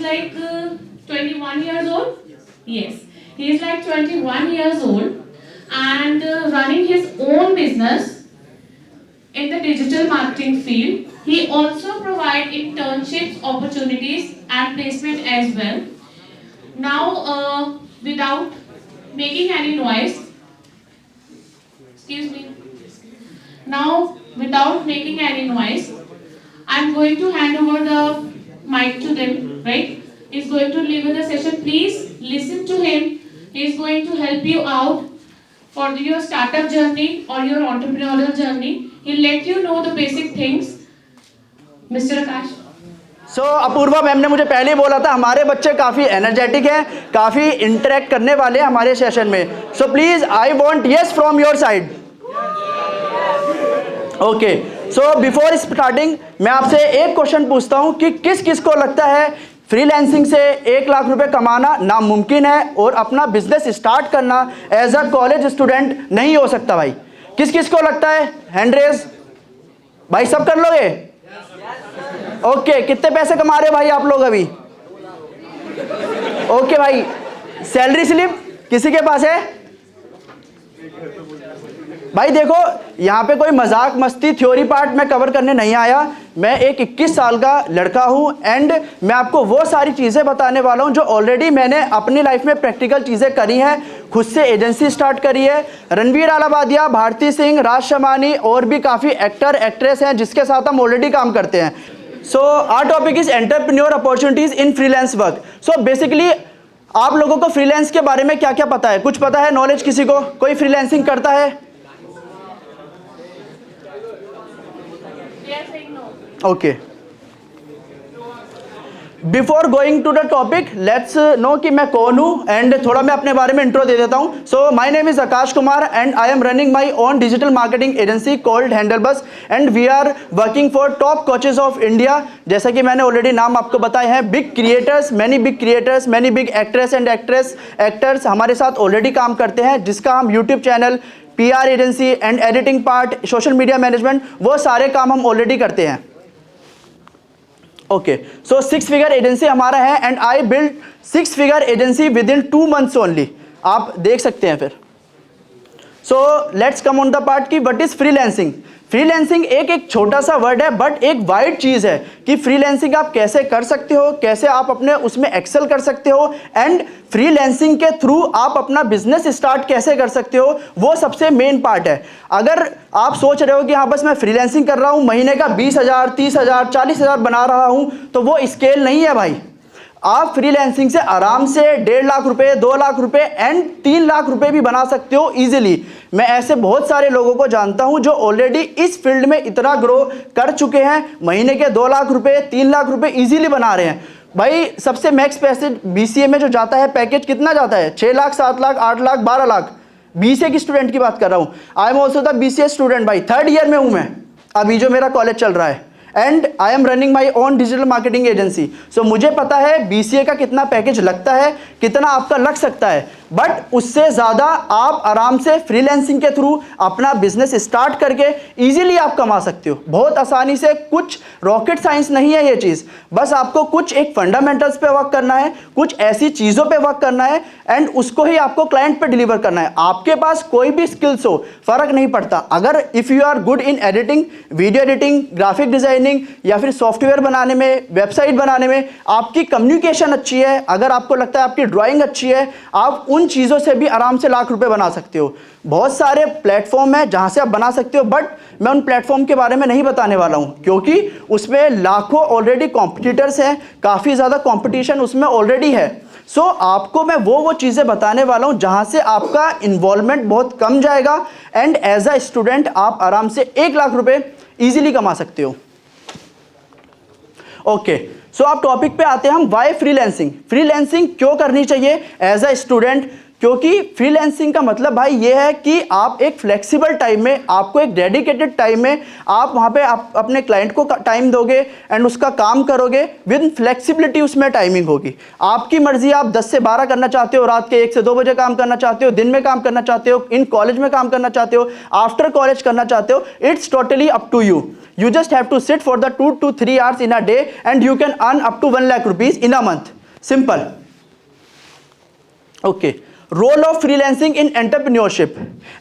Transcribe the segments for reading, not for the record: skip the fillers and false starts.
like 21 years old. Yes, he is like 21 years old and running his own business in the digital marketing field. He also provides internships opportunities and placement as well. Now, without making any noise, excuse me. Now, without making any noise, I'm going to hand over the mic to them, right? He's going to deliver the session. Please listen to him. He's going to help you out for your startup journey or your entrepreneurial journey. He'll let you know the basic things. Mr. Akash. So Apoorva ma'am ने मुझे पहले ही बोला था हमारे बच्चे काफ़ी energetic हैं, काफ़ी इंटरेक्ट करने वाले हैं हमारे सेशन में. So please I want yes from your side. Okay, so before starting मैं आपसे एक क्वेश्चन पूछता हूं कि किस किस को लगता है फ्रीलांसिंग से 1 लाख रुपए कमाना नामुमकिन है और अपना बिजनेस स्टार्ट करना एज अ कॉलेज स्टूडेंट नहीं हो सकता. भाई किस किस को लगता है? Hand raise. भाई सब कर लोगे? ओके, कितने पैसे कमा रहे हो भाई आप लोग अभी? ओके भाई, सैलरी स्लिप किसी के पास है? भाई देखो, यहाँ पे कोई मजाक मस्ती थ्योरी पार्ट मैं कवर करने नहीं आया. मैं एक 21 साल का लड़का हूँ एंड मैं आपको वो सारी चीज़ें बताने वाला हूँ जो ऑलरेडी मैंने अपनी लाइफ में प्रैक्टिकल चीज़ें करी हैं. खुद से एजेंसी स्टार्ट करी है. रणवीर आलावादिया, भारती सिंह, राज शमानी और भी काफ़ी एक्टर एक्ट्रेस हैं जिसके साथ हम ऑलरेडी काम करते हैं. So our topic is entrepreneur opportunities in freelance work. So basically आप लोगों को फ्रीलांस के बारे में क्या क्या पता है? कुछ पता है? नॉलेज किसी को? कोई फ्रीलांसिंग करता है? Okay, before going to the topic let's know कि मैं कौन हूँ एंड थोड़ा मैं अपने बारे में इंट्रो दे देता हूँ. So my name is Aakash Kumar and I am running my own digital marketing agency called Handlebus and we are working for top coaches of India. जैसा कि मैंने ऑलरेडी नाम आपको बताए हैं, big creators, many big actress and actors हमारे साथ already काम करते हैं जिसका हम YouTube channel, PR agency and editing part, social media management, वो सारे काम हम ऑलरेडी करते हैं. ओके, सो 6 फिगर एजेंसी हमारा है and I build 6 figure agency with in 2 months only. आप देख सकते हैं फिर. So let's come on the part की व्हाट इज फ्रीलांसिंग. फ्रीलांसिंग एक छोटा सा वर्ड है बट एक वाइड चीज़ है कि फ्रीलांसिंग आप कैसे कर सकते हो, कैसे आप अपने उसमें एक्सेल कर सकते हो एंड फ्रीलांसिंग के थ्रू आप अपना बिजनेस स्टार्ट कैसे कर सकते हो, वो सबसे मेन पार्ट है. अगर आप सोच रहे हो कि हाँ बस मैं फ्रीलांसिंग कर रहा हूँ, महीने का 20,000, 30,000, 40,000 बना रहा हूँ, तो वो स्केल नहीं है भाई. आप फ्रीलांसिंग से आराम से 1.5 लाख रुपए, 2 लाख रुपए एंड 3 लाख रुपए भी बना सकते हो इजीली. मैं ऐसे बहुत सारे लोगों को जानता हूं जो ऑलरेडी इस फील्ड में इतना ग्रो कर चुके हैं, महीने के 2 लाख रुपए, 3 लाख रुपए इजीली बना रहे हैं. भाई सबसे मैक्स पैसे BCA में जो जाता है पैकेज कितना जाता है? 6 लाख, 7 लाख, 8 लाख, 12 लाख. BCA की स्टूडेंट की बात कर रहा हूँ. I am also the BCA student भाई. 3rd ईयर में हूँ मैं अभी जो मेरा कॉलेज चल रहा है and I am running my own digital marketing agency. So मुझे पता है BCA का कितना पैकेज लगता है, कितना आपका लग सकता है, बट उससे ज़्यादा आप आराम से फ्रीलांसिंग के थ्रू अपना बिजनेस स्टार्ट करके इजीली आप कमा सकते हो बहुत आसानी से. कुछ रॉकेट साइंस नहीं है ये चीज़, बस आपको कुछ एक फंडामेंटल्स पे वर्क करना है, कुछ ऐसी चीज़ों पे वर्क करना है एंड उसको ही आपको क्लाइंट पे डिलीवर करना है. आपके पास कोई भी स्किल्स हो फ़र्क नहीं पड़ता. अगर if you are good in editing, video editing, graphic designing या फिर सॉफ्टवेयर बनाने में, वेबसाइट बनाने में, आपकी कम्युनिकेशन अच्छी है, अगर आपको लगता है आपकी ड्राइंग अच्छी है, आप उन चीज़ों से भी आराम से लाख रुपए बना सकते हो. बहुत सारे प्लेटफॉर्म हैं जहां से आप बना सकते हो बट मैं उन प्लेटफॉर्म के बारे में नहीं बताने वाला हूं क्योंकि उसमें लाखों ऑलरेडी कॉम्पिटिटर्स हैं, काफ़ी ज़्यादा कॉम्पिटिशन उसमें ऑलरेडी है. सो आपको मैं वो चीज़ें बताने वाला हूं जहां से आपका इन्वॉल्वमेंट बहुत कम जाएगा एंड एज अ स्टूडेंट आप आराम से 1 लाख रुपए ईजिली कमा सकते हो. ओके, सो आप टॉपिक पे आते हैं हम. Y freelancing. फ्रीलांसिंग क्यों करनी चाहिए एज अ स्टूडेंट? क्योंकि फ्रीलांसिंग का मतलब भाई ये है कि आप एक फ्लेक्सिबल टाइम में, आपको एक डेडिकेटेड टाइम में आप वहाँ पे आप अपने क्लाइंट को टाइम दोगे एंड उसका काम करोगे विद फ्लेक्सिबिलिटी. उसमें टाइमिंग होगी आपकी मर्जी. आप 10 से 12 करना चाहते हो, रात के 1 से 2 बजे काम करना चाहते हो, दिन में काम करना चाहते हो, इन कॉलेज में काम करना चाहते हो, आफ्टर कॉलेज करना चाहते हो, it's totally up to you. You just have to sit for the 2 to 3 hours in a day and you can earn up to 1 lakh rupees in a month. Simple. Okay, role of freelancing in entrepreneurship.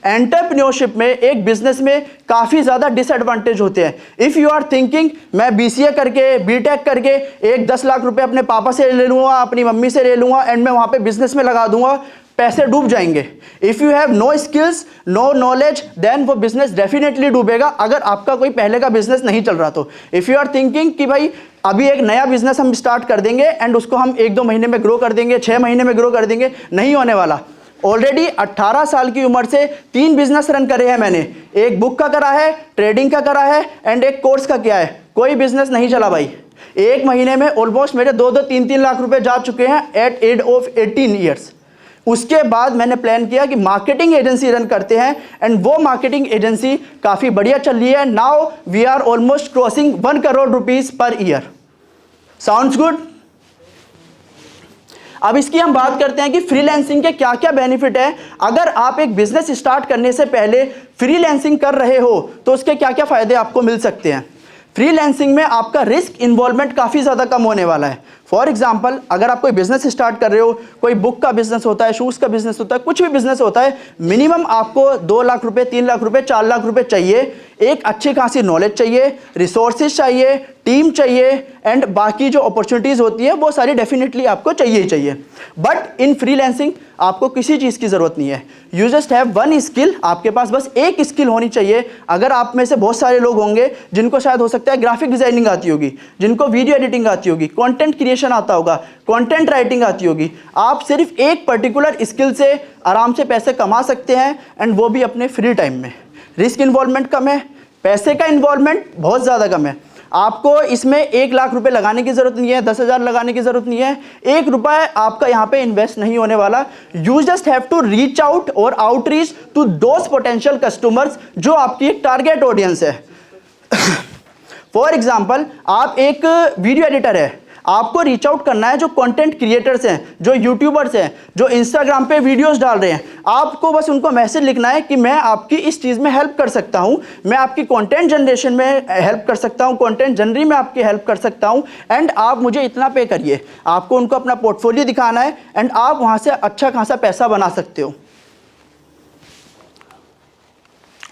Entrepreneurship में एक business में काफ़ी ज़्यादा disadvantage होते हैं। If you are thinking मैं BCA करके BTech करके एक 10 लाख रुपए अपने पापा से ले लूँगा, अपनी मम्मी से ले लूँगा एंड मैं वहाँ पे बिजनेस में लगा दूंगा, पैसे डूब जाएंगे। If you have no skills no knowledge then वो बिजनेस डेफिनेटली डूबेगा, अगर आपका कोई पहले का बिजनेस नहीं चल रहा तो। इफ़ यू आर थिंकिंग कि भाई अभी एक नया बिजनेस हम स्टार्ट कर देंगे एंड उसको हम 1-2 महीने में ग्रो कर देंगे, 6 महीने में ग्रो कर देंगे, नहीं होने वाला। ऑलरेडी 18 साल की उम्र से 3 बिजनेस रन करे हैं मैंने। एक बुक का करा है, ट्रेडिंग का करा है एंड एक कोर्स का किया है, कोई बिजनेस नहीं चला भाई। एक महीने में ऑलमोस्ट मेरे 2-2, 3-3 लाख रुपए जा चुके हैं एट एज ऑफ 18 ईयर्स। उसके बाद मैंने प्लान किया कि मार्केटिंग एजेंसी रन करते हैं एंड वो मार्केटिंग एजेंसी काफ़ी बढ़िया चल रही है। Now we are almost crossing 1 crore rupees per year. Sounds good. अब इसकी हम बात करते हैं कि फ्रीलांसिंग के क्या क्या बेनिफिट है। अगर आप एक बिजनेस स्टार्ट करने से पहले फ्रीलांसिंग कर रहे हो तो उसके क्या क्या फ़ायदे आपको मिल सकते हैं। फ्रीलांसिंग में आपका रिस्क इन्वॉल्वमेंट काफ़ी ज़्यादा कम होने वाला है। फॉर एग्जाम्पल, अगर आप कोई बिजनेस स्टार्ट कर रहे हो, कोई बुक का बिजनेस होता है, शूज़ का बिजनेस होता है, कुछ भी बिजनेस होता है, मिनिमम आपको 2 लाख रुपए, 3 लाख रुपए, 4 लाख रुपए चाहिए। एक अच्छी खासी नॉलेज चाहिए, रिसोर्सेज चाहिए, टीम चाहिए एंड बाकी जो अपॉर्चुनिटीज़ होती है वो सारी डेफिनेटली आपको चाहिए ही चाहिए। बट इन फ्रीलांसिंग आपको किसी चीज़ की ज़रूरत नहीं है। यू जस्ट हैव 1 स्किल, आपके पास बस एक स्किल होनी चाहिए। अगर आप में से बहुत सारे लोग होंगे जिनको शायद हो सकता है ग्राफिक डिज़ाइनिंग आती होगी, जिनको वीडियो एडिटिंग आती होगी, कंटेंट क्रिएशन आता होगा, कंटेंट राइटिंग आती होगी, आप सिर्फ एक पर्टिकुलर स्किल से आराम से पैसे कमा सकते हैं एंड वो भी अपने फ्री टाइम में। रिस्क इन्वॉल्वमेंट कम है, पैसे का इन्वॉल्वमेंट बहुत ज़्यादा कम है। आपको इसमें 1 लाख रुपए लगाने की ज़रूरत नहीं है, 10,000 लगाने की ज़रूरत नहीं है, 1 रुपया आपका यहाँ पे इन्वेस्ट नहीं होने वाला। You just have to reach out और outreach to those potential customers जो आपकी एक टारगेट ऑडियंस है। फॉर एग्जाम्पल, आप एक वीडियो एडिटर है, आपको रीच आउट करना है जो कंटेंट क्रिएटर्स हैं, जो यूट्यूबर्स हैं, जो इंस्टाग्राम पे वीडियोस डाल रहे हैं। आपको बस उनको मैसेज लिखना है कि मैं आपकी इस चीज़ में हेल्प कर सकता हूं, मैं आपकी कंटेंट जनरेशन में हेल्प कर सकता हूं, कंटेंट जनरी में आपकी हेल्प कर सकता हूं एंड आप मुझे इतना पे करिए। आपको उनको अपना पोर्टफोलियो दिखाना है एंड आप वहाँ से अच्छा खासा पैसा बना सकते हो।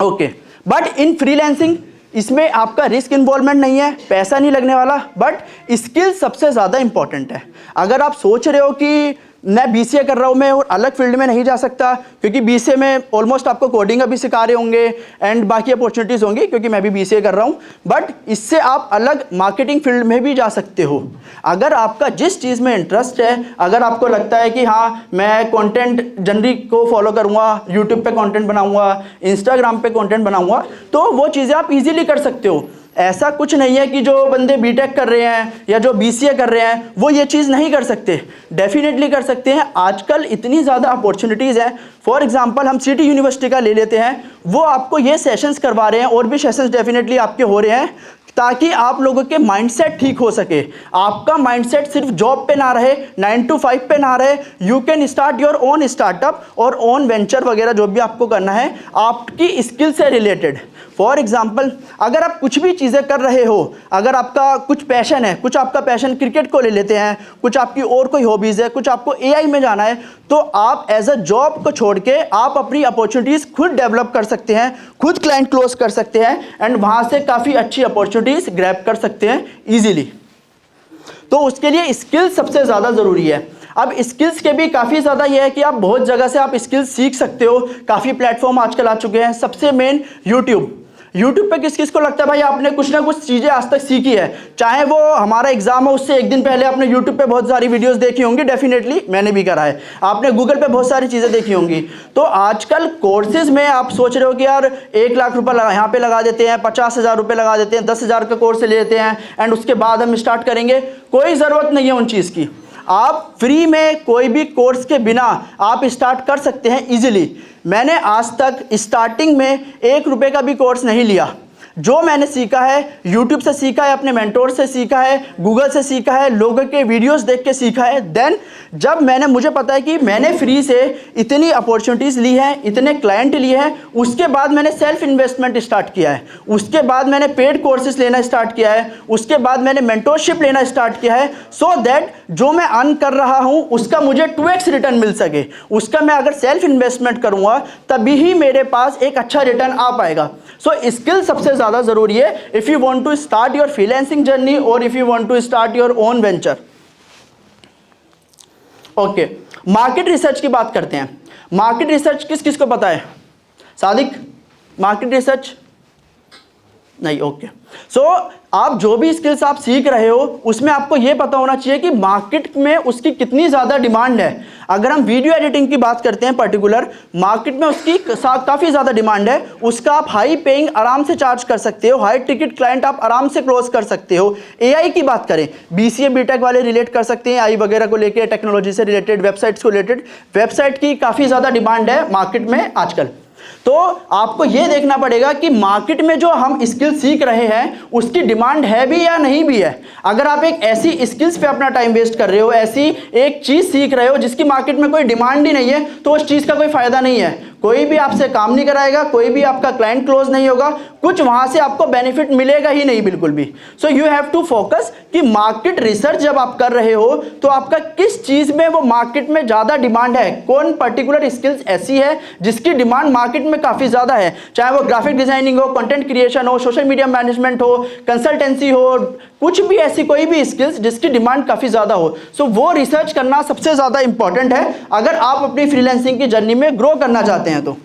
ओके, बट इन फ्रीलांसिंग इसमें आपका रिस्क इन्वॉल्वमेंट नहीं है, पैसा नहीं लगने वाला, बट स्किल सबसे ज़्यादा इंपॉर्टेंट है। अगर आप सोच रहे हो कि मैं BCA कर रहा हूँ, मैं और अलग फील्ड में नहीं जा सकता, क्योंकि BCA में ऑलमोस्ट आपको कोडिंग अभी सिखा रहे होंगे एंड बाकी अपॉर्चुनिटीज़ होंगी, क्योंकि मैं भी BCA कर रहा हूँ, बट इससे आप अलग मार्केटिंग फील्ड में भी जा सकते हो। अगर आपका जिस चीज़ में इंटरेस्ट है, अगर आपको लगता है कि हाँ मैं कंटेंट जनरी को फॉलो करूँगा, यूट्यूब पे कंटेंट बनाऊँगा, इंस्टाग्राम पे कंटेंट बनाऊँगा, तो वो चीज़ें आप ईजिली कर सकते हो। ऐसा कुछ नहीं है कि जो बंदे बीटेक कर रहे हैं या जो BCA कर रहे हैं वो ये चीज़ नहीं कर सकते, डेफिनेटली कर सकते हैं। आजकल इतनी ज़्यादा अपॉर्चुनिटीज़ हैं। फॉर एग्जांपल, हम सिटी यूनिवर्सिटी का ले लेते हैं, वो आपको ये सेशंस करवा रहे हैं और भी सेशंस डेफिनेटली आपके हो रहे हैं ताकि आप लोगों के माइंडसेट ठीक हो सके। आपका माइंडसेट सिर्फ जॉब पे ना रहे, 9 to 5 पे ना रहे। You can start your own startup और ओन वेंचर वगैरह जो भी आपको करना है आपकी स्किल से रिलेटेड। फॉर एग्जाम्पल, अगर आप कुछ भी चीज़ें कर रहे हो, अगर आपका कुछ पैशन है, कुछ आपका पैशन क्रिकेट को ले लेते हैं, कुछ आपकी और कोई हॉबीज़ है, कुछ आपको AI में जाना है, तो आप एज अ जॉब को छोड़ के आप अपनी अपॉर्चुनिटीज़ खुद डेवलप कर सकते हैं, खुद क्लाइंट क्लोज कर सकते हैं एंड वहाँ से काफ़ी अच्छी अपॉर्चुनिटीज़ ग्रैब कर सकते हैं ईजिली। तो उसके लिए स्किल सबसे ज़्यादा ज़रूरी है। अब स्किल्स के भी काफ़ी ज़्यादा ये है कि आप बहुत जगह से आप स्किल्स सीख सकते हो, काफ़ी प्लेटफॉर्म आजकल आ चुके हैं। सबसे मेन यूट्यूब पे किस किस को लगता है भाई आपने कुछ ना कुछ चीज़ें आज तक सीखी है, चाहे वो हमारा एग्जाम है उससे 1 दिन पहले आपने यूट्यूब पे बहुत सारी वीडियोस देखी होंगी, डेफिनेटली मैंने भी करा है। आपने गूगल पे बहुत सारी चीज़ें देखी होंगी। तो आजकल कोर्सेज में आप सोच रहे हो कि यार 1 लाख रुपये यहाँ पे लगा देते हैं, 50,000 रुपये लगा देते हैं, 10,000 का कोर्स ले लेते हैं एंड उसके बाद हम स्टार्ट करेंगे। कोई ज़रूरत नहीं है उन चीज़ की। आप फ्री में कोई भी कोर्स के बिना आप स्टार्ट कर सकते हैं इजीली। मैंने आज तक स्टार्टिंग में 1 रुपये का भी कोर्स नहीं लिया, जो मैंने सीखा है यूट्यूब से सीखा है, अपने मेंटोर से सीखा है, गूगल से सीखा है, लोगों के वीडियोस देख के सीखा है। देन जब मुझे पता है कि मैंने फ्री से इतनी अपॉर्चुनिटीज़ ली है, इतने क्लाइंट लिए हैं, उसके बाद मैंने सेल्फ इन्वेस्टमेंट स्टार्ट किया है, उसके बाद मैंने पेड कोर्सेज लेना स्टार्ट किया है, उसके बाद मैंने मेंटोरशिप लेना स्टार्ट किया है, सो दैट जो मैं अर्न कर रहा हूँ उसका मुझे 2x रिटर्न मिल सके। उसका मैं अगर सेल्फ इन्वेस्टमेंट करूँगा तभी ही मेरे पास एक अच्छा रिटर्न आ पाएगा। सो स्किल सबसे ज़्यादा ज़रूरी है if you want to start your freelancing journey और if you want to start your own venture. Okay, market research की बात करते हैं। मार्केट रिसर्च किस किस को पता है? सादिक, मार्केट रिसर्च नहीं? ओके, सो आप जो भी स्किल्स आप सीख रहे हो उसमें आपको ये पता होना चाहिए कि मार्केट में उसकी कितनी ज़्यादा डिमांड है। अगर हम वीडियो एडिटिंग की बात करते हैं पर्टिकुलर, मार्केट में उसकी काफ़ी ज़्यादा डिमांड है, उसका आप हाई पेइंग आराम से चार्ज कर सकते हो, हाई टिकट क्लाइंट आप आराम से क्लोज कर सकते हो। एआई की बात करें, बीसीए बीटेक वाले रिलेट कर सकते हैं आई वगैरह को लेकर, टेक्नोलॉजी से रिलेटेड, वेबसाइट्स को रिलेटेड। वेबसाइट की काफ़ी ज़्यादा डिमांड है मार्केट में आजकल। तो आपको यह देखना पड़ेगा कि मार्केट में जो हम स्किल सीख रहे हैं उसकी डिमांड है भी या नहीं भी है। अगर आप एक ऐसी स्किल्स पे अपना टाइम वेस्ट कर रहे हो, ऐसी एक चीज़ सीख रहे हो जिसकी मार्केट में कोई डिमांड ही नहीं है, तो उस चीज़ का कोई फायदा नहीं है। कोई भी आपसे काम नहीं कराएगा, कोई भी आपका क्लाइंट क्लोज नहीं होगा, कुछ वहां से आपको बेनिफिट मिलेगा ही नहीं बिल्कुल भी। So you have to focus कि मार्केट रिसर्च जब आप कर रहे हो तो आपका किस चीज़ में वो मार्केट में ज़्यादा डिमांड है, कौन पर्टिकुलर स्किल्स ऐसी है जिसकी डिमांड मार्केट में काफ़ी ज़्यादा है, चाहे वो ग्राफिक डिजाइनिंग हो, कंटेंट क्रिएशन हो, सोशल मीडिया मैनेजमेंट हो, कंसल्टेंसी हो, कुछ भी ऐसी कोई भी स्किल्स जिसकी डिमांड काफ़ी ज़्यादा हो। सो वो रिसर्च करना सबसे ज़्यादा इंपॉर्टेंट है अगर आप अपनी फ्रीलांसिंग की जर्नी में ग्रो करना चाहते हैं तो।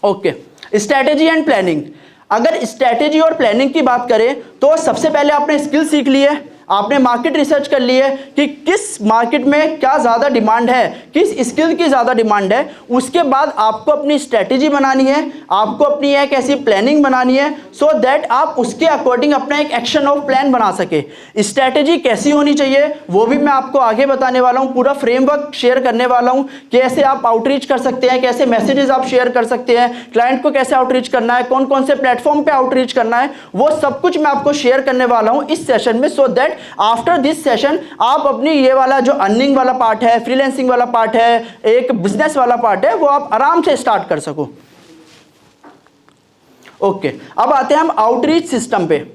Okay, strategy and planning. अगर स्ट्रैटेजी और प्लानिंग की बात करें तो सबसे पहले आपने स्किल सीख ली है, आपने मार्केट रिसर्च कर ली है कि किस मार्केट में क्या ज़्यादा डिमांड है, किस स्किल की ज़्यादा डिमांड है। उसके बाद आपको अपनी स्ट्रैटेजी बनानी है, आपको अपनी एक ऐसी प्लानिंग बनानी है सो दैट आप उसके अकॉर्डिंग अपना एक एक्शन ऑफ प्लान बना सके। स्ट्रैटेजी कैसी होनी चाहिए वो भी मैं आपको आगे बताने वाला हूँ, पूरा फ्रेमवर्क शेयर करने वाला हूँ, कैसे आप आउटरीच कर सकते हैं, कैसे मैसेजेस आप शेयर कर सकते हैं, क्लाइंट को कैसे आउटरीच करना है, कौन कौन से प्लेटफॉर्म पे आउटरीच करना है, वो सब कुछ मैं आपको शेयर करने वाला हूँ इस सेशन में। So that after this session आप अपनी ये वाला जो अर्निंग वाला पार्ट है, फ्रीलांसिंग वाला पार्ट है, एक बिजनेस वाला पार्ट है, वो आप आराम से स्टार्ट कर सको। ओके, अब आते हैं हम आउटरीच सिस्टम पे।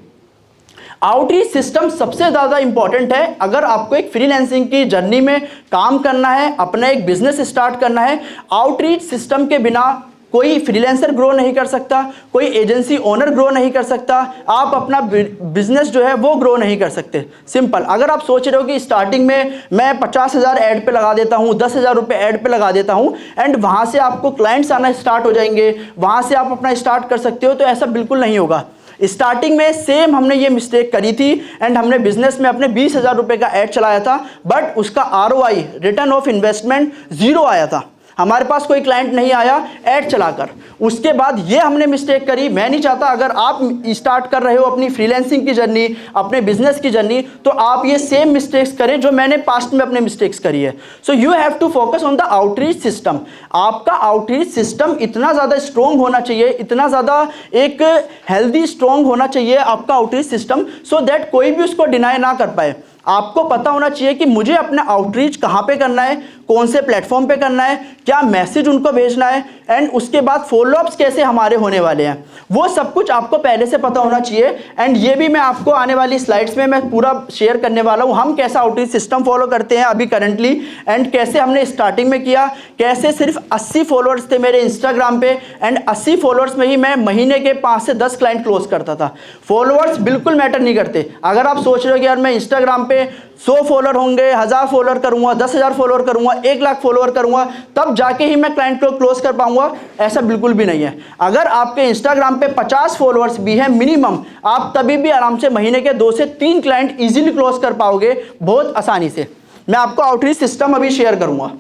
आउटरीच सिस्टम सबसे ज़्यादा इंपॉर्टेंट है अगर आपको एक फ्रीलांसिंग की जर्नी में काम करना है, अपना एक बिजनेस स्टार्ट करना है। आउटरीच सिस्टम के बिना कोई फ्रीलांसर ग्रो नहीं कर सकता, कोई एजेंसी ओनर ग्रो नहीं कर सकता, आप अपना बिजनेस जो है वो ग्रो नहीं कर सकते। सिंपल, अगर आप सोच रहे हो कि स्टार्टिंग में मैं 50,000 ऐड पे लगा देता हूँ, 10,000 रुपये ऐड पे लगा देता हूँ एंड वहाँ से आपको क्लाइंट्स आना स्टार्ट हो जाएंगे, वहाँ से आप अपना स्टार्ट कर सकते हो, तो ऐसा बिल्कुल नहीं होगा। स्टार्टिंग में सेम हमने ये मिस्टेक करी थी एंड हमने बिजनेस में अपने 20,000 रुपये का ऐड चलाया था, बट उसका ROI, रिटर्न ऑफ इन्वेस्टमेंट, 0 आया था। हमारे पास कोई क्लाइंट नहीं आया ऐड चलाकर। उसके बाद ये हमने मिस्टेक करी। मैं नहीं चाहता अगर आप स्टार्ट कर रहे हो अपनी फ्रीलांसिंग की जर्नी, अपने बिजनेस की जर्नी, तो आप ये सेम मिस्टेक्स करें जो मैंने पास्ट में अपने मिस्टेक्स करी है। So you have to focus on the outreach system. आपका आउटरीच सिस्टम इतना ज़्यादा स्ट्रॉन्ग होना चाहिए, इतना ज़्यादा एक हेल्दी स्ट्रॉन्ग होना चाहिए आपका आउटरीच सिस्टम, सो दैट कोई भी उसको डिनाई ना कर पाए। आपको पता होना चाहिए कि मुझे अपना आउटरीच कहाँ पे करना है, कौन से प्लेटफॉर्म पे करना है, क्या मैसेज उनको भेजना है एंड उसके बाद फॉलोअप्स कैसे हमारे होने वाले हैं, वो सब कुछ आपको पहले से पता होना चाहिए। एंड ये भी मैं आपको आने वाली स्लाइड्स में मैं पूरा शेयर करने वाला हूँ, हम कैसा आउटरीच सिस्टम फॉलो करते हैं अभी करंटली एंड कैसे हमने स्टार्टिंग में किया, कैसे सिर्फ 80 फॉलोअर्स थे मेरे इंस्टाग्राम पे एंड 80 फॉलोअर्स में ही मैं महीने के 5 से 10 क्लाइंट क्लोज करता था। फॉलोअर्स बिल्कुल मैटर नहीं करते। अगर आप सोच रहे हो कि यार मैं इंस्टाग्राम पे 100 फॉलोअर होंगे, 1000 फॉलोअर करूंगा, 10,000 फॉलोअर करूंगा, 1 लाख फॉलोअर करूंगा, तब जाके ही मैं क्लाइंट को क्लोज कर पाऊंगा, ऐसा बिल्कुल भी नहीं है। अगर आपके इंस्टाग्राम पे 50 फॉलोअर्स भी हैं मिनिमम, आप तभी भी आराम से महीने के 2 से 3 क्लाइंट इजीली क्लोज कर पाओगे बहुत आसानी से। मैं आपको आउटरीच सिस्टम अभी शेयर करूंगा।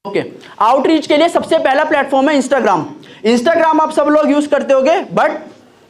ओके, आउटरीच के लिए सबसे पहला प्लेटफॉर्म है इंस्टाग्राम। इंस्टाग्राम आप सब लोग यूज करते होगे, बट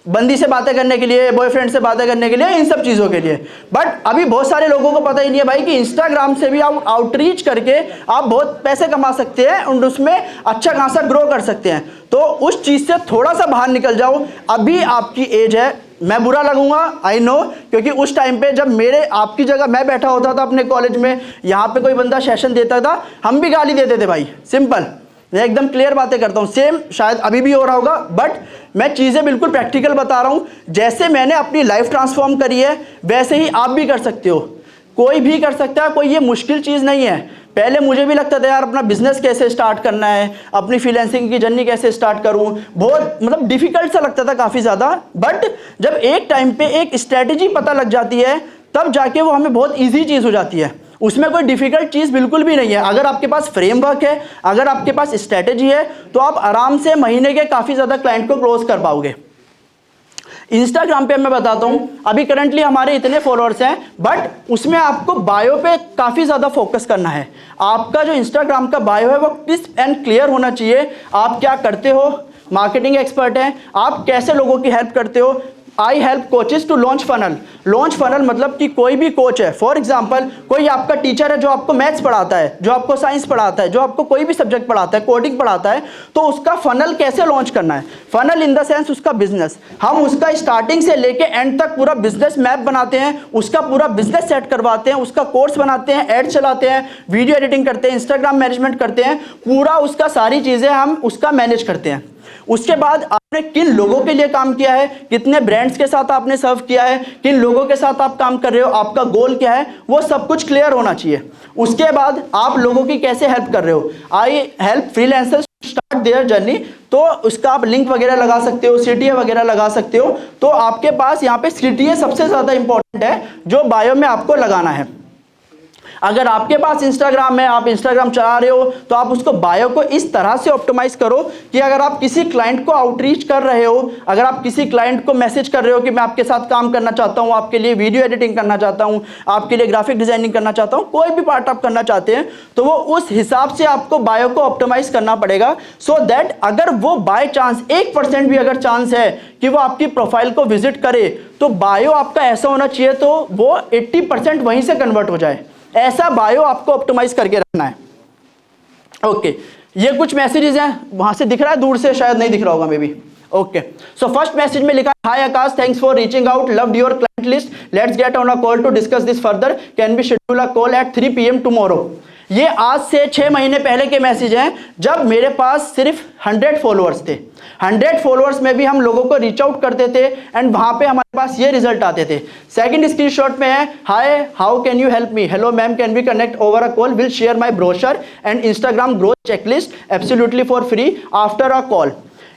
बंदी से बातें करने के लिए, बॉयफ्रेंड से बातें करने के लिए, इन सब चीज़ों के लिए। बट अभी बहुत सारे लोगों को पता ही नहीं है भाई कि इंस्टाग्राम से भी आप आउटरीच करके आप बहुत पैसे कमा सकते हैं और उसमें अच्छा खासा ग्रो कर सकते हैं। तो उस चीज़ से थोड़ा सा बाहर निकल जाओ। अभी आपकी एज है, मैं बुरा लगूंगा आई नो, क्योंकि उस टाइम पे जब मेरे आपकी जगह मैं बैठा होता था अपने कॉलेज में, यहाँ पे कोई बंदा सेशन देता था, हम भी गाली देते थे भाई, सिंपल। मैं एकदम क्लियर बातें करता हूँ, सेम शायद अभी भी हो रहा होगा, बट मैं चीज़ें बिल्कुल प्रैक्टिकल बता रहा हूँ। जैसे मैंने अपनी लाइफ ट्रांसफॉर्म करी है वैसे ही आप भी कर सकते हो, कोई भी कर सकता है, कोई ये मुश्किल चीज़ नहीं है। पहले मुझे भी लगता था यार अपना बिजनेस कैसे स्टार्ट करना है, अपनी फ्रीलांसिंग की जर्नी कैसे स्टार्ट करूं, बहुत मतलब डिफिकल्ट सा लगता था काफ़ी ज़्यादा। बट जब एक टाइम पे एक स्ट्रैटेजी पता लग जाती है तब जाके वो हमें बहुत ईजी चीज़ हो जाती है, उसमें कोई डिफिकल्ट चीज़ बिल्कुल भी नहीं है। अगर आपके पास फ्रेमवर्क है, अगर आपके पास स्ट्रैटेजी है, तो आप आराम से महीने के काफ़ी ज़्यादा क्लाइंट को क्लोज कर पाओगे। इंस्टाग्राम पे मैं बताता हूँ, अभी करंटली हमारे इतने फॉलोअर्स हैं, बट उसमें आपको बायो पे काफ़ी ज़्यादा फोकस करना है। आपका जो इंस्टाग्राम का बायो है वो क्रिस्प एंड क्लियर होना चाहिए। आप क्या करते हो, मार्केटिंग एक्सपर्ट हैं, आप कैसे लोगों की हेल्प करते हो। I help coaches to launch funnel. Launch funnel मतलब कि कोई भी कोच है, फॉर एग्जांपल कोई आपका टीचर है जो आपको मैथ्स पढ़ाता है, जो आपको साइंस पढ़ाता है, जो आपको कोई भी सब्जेक्ट पढ़ाता है, कोडिंग पढ़ाता है, तो उसका फनल कैसे लॉन्च करना है। फनल इन द सेंस उसका बिजनेस, हम उसका स्टार्टिंग से लेके एंड तक पूरा बिजनेस मैप बनाते हैं, उसका पूरा बिजनेस सेट करवाते हैं, उसका कोर्स बनाते हैं, एड चलाते हैं, वीडियो एडिटिंग करते हैं, इंस्टाग्राम मैनेजमेंट करते हैं, पूरा उसका सारी चीज़ें हम उसका मैनेज करते हैं। उसके बाद आपने किन लोगों के लिए काम किया है, कितने ब्रांड्स के साथ आपने सर्व किया है, किन लोगों के साथ आप काम कर रहे हो, आपका गोल क्या है, वो सब कुछ क्लियर होना चाहिए। उसके बाद आप लोगों की कैसे हेल्प कर रहे हो। I help freelancers start their journey, तो उसका आप लिंक वगैरह लगा सकते हो, सीटीए वगैरह लगा सकते हो। तो आपके पास यहाँ पे सीटीए सबसे ज़्यादा इंपॉर्टेंट है जो बायो में आपको लगाना है। अगर आपके पास इंस्टाग्राम है, आप इंस्टाग्राम चला रहे हो, तो आप उसको बायो को इस तरह से ऑप्टिमाइज करो कि अगर आप किसी क्लाइंट को आउटरीच कर रहे हो, अगर आप किसी क्लाइंट को मैसेज कर रहे हो कि मैं आपके साथ काम करना चाहता हूं, आपके लिए वीडियो एडिटिंग करना चाहता हूं, आपके लिए ग्राफिक डिजाइनिंग करना चाहता हूं, कोई भी पार्ट आप करना चाहते हैं, तो वो उस हिसाब से आपको बायो को ऑप्टिमाइज करना पड़ेगा, सो दैट अगर वो बाय चांस 1% भी अगर चांस है कि वो आपकी प्रोफाइल को विजिट करे, तो बायो आपका ऐसा होना चाहिए तो वो 80% वहीं से कन्वर्ट हो जाए। ऐसा बायो आपको ऑप्टिमाइज करके रखना है। ओके, ये कुछ मैसेजेस हैं, वहां से दिख रहा है, दूर से शायद नहीं दिख रहा होगा maybe. Okay, so first message में लिखा है, hi Aakash, thanks for reaching out, loved your client list, let's get on a call to discuss this further, can be schedule a call at 3 PM tomorrow. ये आज से 6 महीने पहले के message हैं, जब मेरे पास सिर्फ 100 फॉलोअर्स थे। 100 फॉलोअर्स में भी हम लोगों को रीच आउट करते थे एंड वहां पे हमारे पास ये रिजल्ट आते थे। सेकंड स्क्रीनशॉट में है, hi how can you help me, hello ma'am, can we connect over a call, will share my brochure and Instagram growth checklist absolutely for free after a call.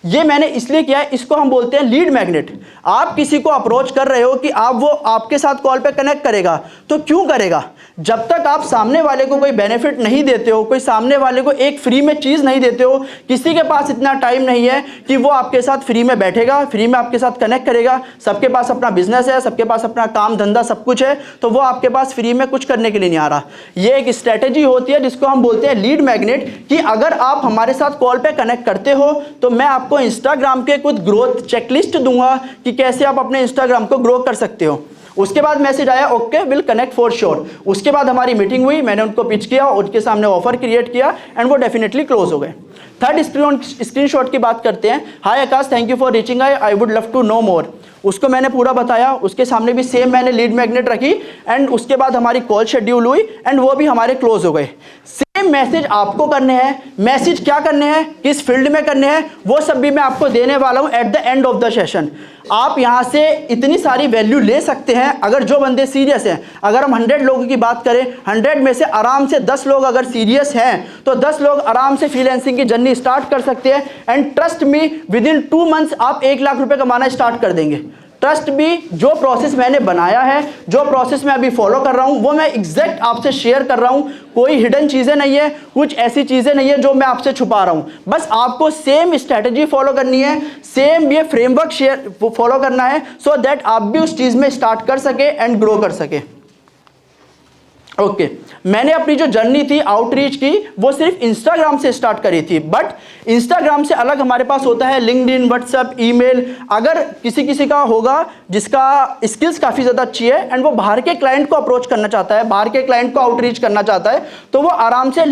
ये मैंने इसलिए किया है, इसको हम बोलते हैं लीड मैग्नेट। आप किसी को अप्रोच कर रहे हो कि आप वो आपके साथ कॉल पे कनेक्ट करेगा, तो क्यों करेगा? जब तक आप सामने वाले को कोई बेनिफिट नहीं देते हो, कोई सामने वाले को एक फ्री में चीज़ नहीं देते हो, किसी के पास इतना टाइम नहीं है कि वो आपके साथ फ्री में बैठेगा, फ्री में आपके साथ कनेक्ट करेगा। सबके पास अपना बिजनेस है, सबके पास अपना काम धंधा सब कुछ है, तो वो आपके पास फ्री में कुछ करने के लिए नहीं आ रहा। ये एक स्ट्रेटेजी होती है जिसको हम बोलते हैं लीड मैग्नेट, कि अगर आप हमारे साथ कॉल पे कनेक्ट करते हो तो मैं आपको इंस्टाग्राम के कुछ ग्रोथ चेकलिस्ट दूंगा कि कैसे आप अपने इंस्टाग्राम को ग्रो कर सकते हो। उसके बाद मैसेज आया, okay will connect for sure. उसके बाद हमारी मीटिंग हुई, मैंने उनको पिच किया, उनके सामने ऑफर क्रिएट किया एंड वो डेफिनेटली क्लोज हो गए। थर्ड स्क्रीनशॉट की बात करते हैं, hi Aakash, thank you for reaching I would love to know more. उसको मैंने पूरा बताया, उसके सामने भी सेम मैंने लीड मैग्नेट रखी एंड उसके बाद हमारी कॉल शेड्यूल हुई एंड वो भी हमारे क्लोज हो गए। सेम मैसेज आपको करने हैं, मैसेज क्या करने हैं, किस फील्ड में करने हैं, वो सब भी मैं आपको देने वाला हूं at the end of the session. आप यहां से इतनी सारी वैल्यू ले सकते हैं अगर जो बंदे सीरियस हैं। अगर हम 100 लोगों की बात करें, 100 में से आराम से 10 लोग अगर सीरियस हैं तो 10 लोग आराम से फ्रीलांसिंग की जर्नी स्टार्ट कर सकते हैं and trust me, with in 2 months आप 1 लाख रुपए कमाना स्टार्ट कर देंगे। ट्रस्ट भी, जो प्रोसेस मैंने बनाया है, जो प्रोसेस मैं अभी फॉलो कर रहा हूं, वो मैं एग्जैक्ट आपसे शेयर कर रहा हूं। कोई हिडन चीज़ें नहीं है, कुछ ऐसी चीज़ें नहीं है जो मैं आपसे छुपा रहा हूं। बस आपको सेम स्ट्रैटेजी फॉलो करनी है, सेम ये फ्रेमवर्क फॉलो करना है, सो दैट आप भी उस चीज़ में स्टार्ट कर सके एंड ग्रो कर सके। ओके मैंने अपनी जो जर्नी थी आउटरीच की वो सिर्फ इंस्टाग्राम से स्टार्ट करी थी, बट इंस्टाग्राम से अलग हमारे पास होता है लिंक्डइन, व्हाट्सएप, ईमेल। अगर किसी किसी का होगा जिसका स्किल्स काफ़ी ज़्यादा अच्छी है एंड वो बाहर के क्लाइंट को अप्रोच करना चाहता है, बाहर के क्लाइंट को आउटरीच करना चाहता है, तो वो आराम से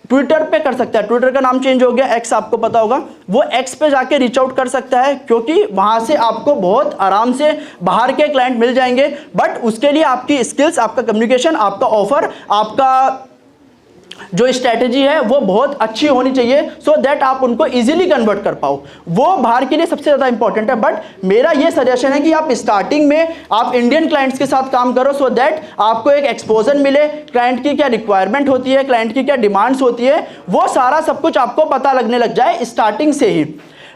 ट्विटर पे कर सकता है। ट्विटर का नाम चेंज हो गया, एक्स आपको पता होगा, वो एक्स पे जाके रीच आउट कर सकता है, क्योंकि वहां से आपको बहुत आराम से बाहर के क्लाइंट मिल जाएंगे। बट उसके लिए आपकी स्किल्स, आपका कम्युनिकेशन, आपका ऑफर, आपका जो स्ट्रैटेजी है वो बहुत अच्छी होनी चाहिए, सो दैट आप उनको इजीली कन्वर्ट कर पाओ। वो बाहर के लिए सबसे ज़्यादा इंपॉर्टेंट है। बट मेरा ये सजेशन है कि आप स्टार्टिंग में आप इंडियन क्लाइंट्स के साथ काम करो, सो दैट आपको एक एक्सपोजर मिले, क्लाइंट की क्या रिक्वायरमेंट होती है, क्लाइंट की क्या डिमांड्स होती है, वो सारा सब कुछ आपको पता लगने लग जाए स्टार्टिंग से ही।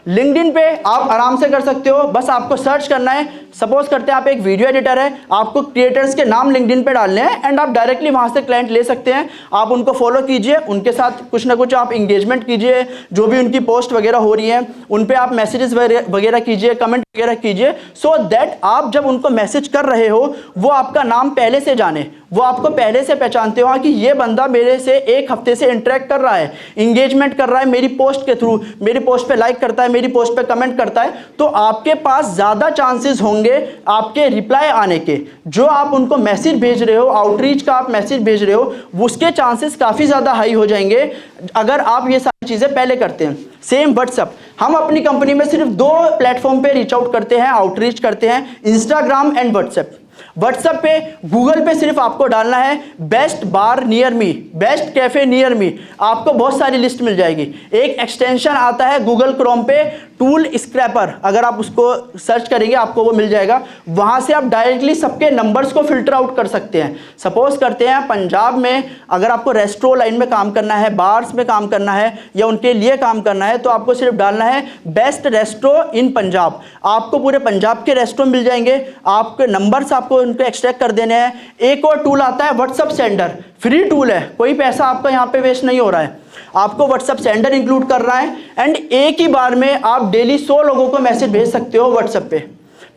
लिंक्डइन पे आप आराम से कर सकते हो, बस आपको सर्च करना है। सपोज करते हैं आप एक वीडियो एडिटर है, आपको क्रिएटर्स के नाम लिंक्डइन पे डालने हैं एंड आप डायरेक्टली वहां से क्लाइंट ले सकते हैं। आप उनको फॉलो कीजिए, उनके साथ कुछ ना कुछ आप इंगेजमेंट कीजिए, जो भी उनकी पोस्ट वगैरह हो रही है उन पे आप मैसेजेस वगैरह कीजिए, कमेंट वगैरह कीजिए, सो दैट आप जब उनको मैसेज कर रहे हो वो आपका नाम पहले से जाने, वो आपको पहले से पहचानते हो कि ये बंदा मेरे से एक हफ्ते से इंटरेक्ट कर रहा है, इंगेजमेंट कर रहा है मेरी पोस्ट के थ्रू, मेरी पोस्ट पे लाइक करता है, मेरी पोस्ट पे कमेंट करता है, तो आपके पास ज़्यादा चांसेस होंगे आपके रिप्लाई आने के। जो आप उनको मैसेज भेज रहे हो, आउटरीच का आप मैसेज भेज रहे हो, उसके चांसेस काफ़ी ज़्यादा हाई हो जाएंगे अगर आप ये सारी चीज़ें पहले करते हैं। सेम व्हाट्सअप, हम अपनी कंपनी में सिर्फ 2 प्लेटफॉर्म पे रीच आउट करते हैं, आउटरीच करते हैं, इंस्टाग्राम एंड व्हाट्सएप। व्हाट्सएप पे, गूगल पे सिर्फ आपको डालना है बेस्ट बार near me, best cafe near me, आपको बहुत सारी लिस्ट मिल जाएगी। एक एक्सटेंशन आता है गूगल क्रोम पे, टूल स्क्रैपर, अगर आप उसको सर्च करेंगे आपको वो मिल जाएगा। वहां से आप डायरेक्टली सबके नंबर्स को फिल्टर आउट कर सकते हैं। सपोज करते हैं पंजाब में अगर आपको रेस्टोरेंट लाइन में काम करना है, बार्स में काम करना है या उनके लिए काम करना है, तो आपको सिर्फ डालना है बेस्ट रेस्टोरेंट इन पंजाब, आपको पूरे पंजाब के रेस्टोरेंट मिल जाएंगे। आपके नंबर्स आपको उनको एक्सट्रैक्ट कर देने हैं। एक और टूल आता है व्हाट्सएप सेंडर, फ्री टूल है, कोई पैसा आपका यहाँ पे वेस्ट नहीं हो रहा है, आपको व्हाट्सएप सेंडर इंक्लूड कर रहा है एंड एक ही बार में आप डेली 100 लोगों को मैसेज भेज सकते हो व्हाट्सएप पे।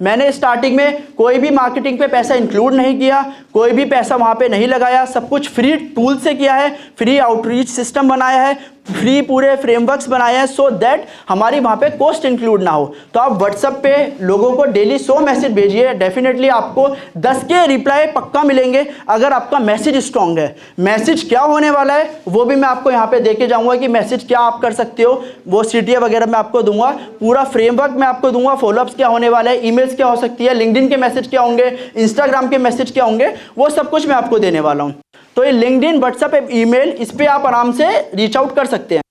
मैंने स्टार्टिंग में कोई भी मार्केटिंग पे पैसा इंक्लूड नहीं किया, कोई भी पैसा वहाँ पे नहीं लगाया, सब कुछ फ्री टूल से किया है, फ्री आउटरीच सिस्टम बनाया है, फ्री पूरे फ्रेमवर्क्स बनाए हैं, सो दैट हमारी वहाँ पे कॉस्ट इंक्लूड ना हो। तो आप व्हाट्सएप पे लोगों को डेली 100 मैसेज भेजिए, डेफिनेटली आपको 10 के रिप्लाई पक्का मिलेंगे अगर आपका मैसेज स्ट्रॉन्ग है। मैसेज क्या होने वाला है वो भी मैं आपको यहाँ पे देके जाऊँगा कि मैसेज क्या आप कर सकते हो, वो CTA वगैरह मैं आपको दूंगा, पूरा फ्रेमवर्क मैं आपको दूंगा, फॉलोअप्स क्या होने वाला है, ईमेल्स क्या हो सकती है, लिंक्डइन के मैसेज क्या होंगे, इंस्टाग्राम के मैसेज क्या होंगे, वो सब कुछ मैं आपको देने वाला हूँ। तो ये लिंक्डइन, व्हाट्सएप, ईमेल, इस पे आप आराम से रीच आउट कर सकते हैं।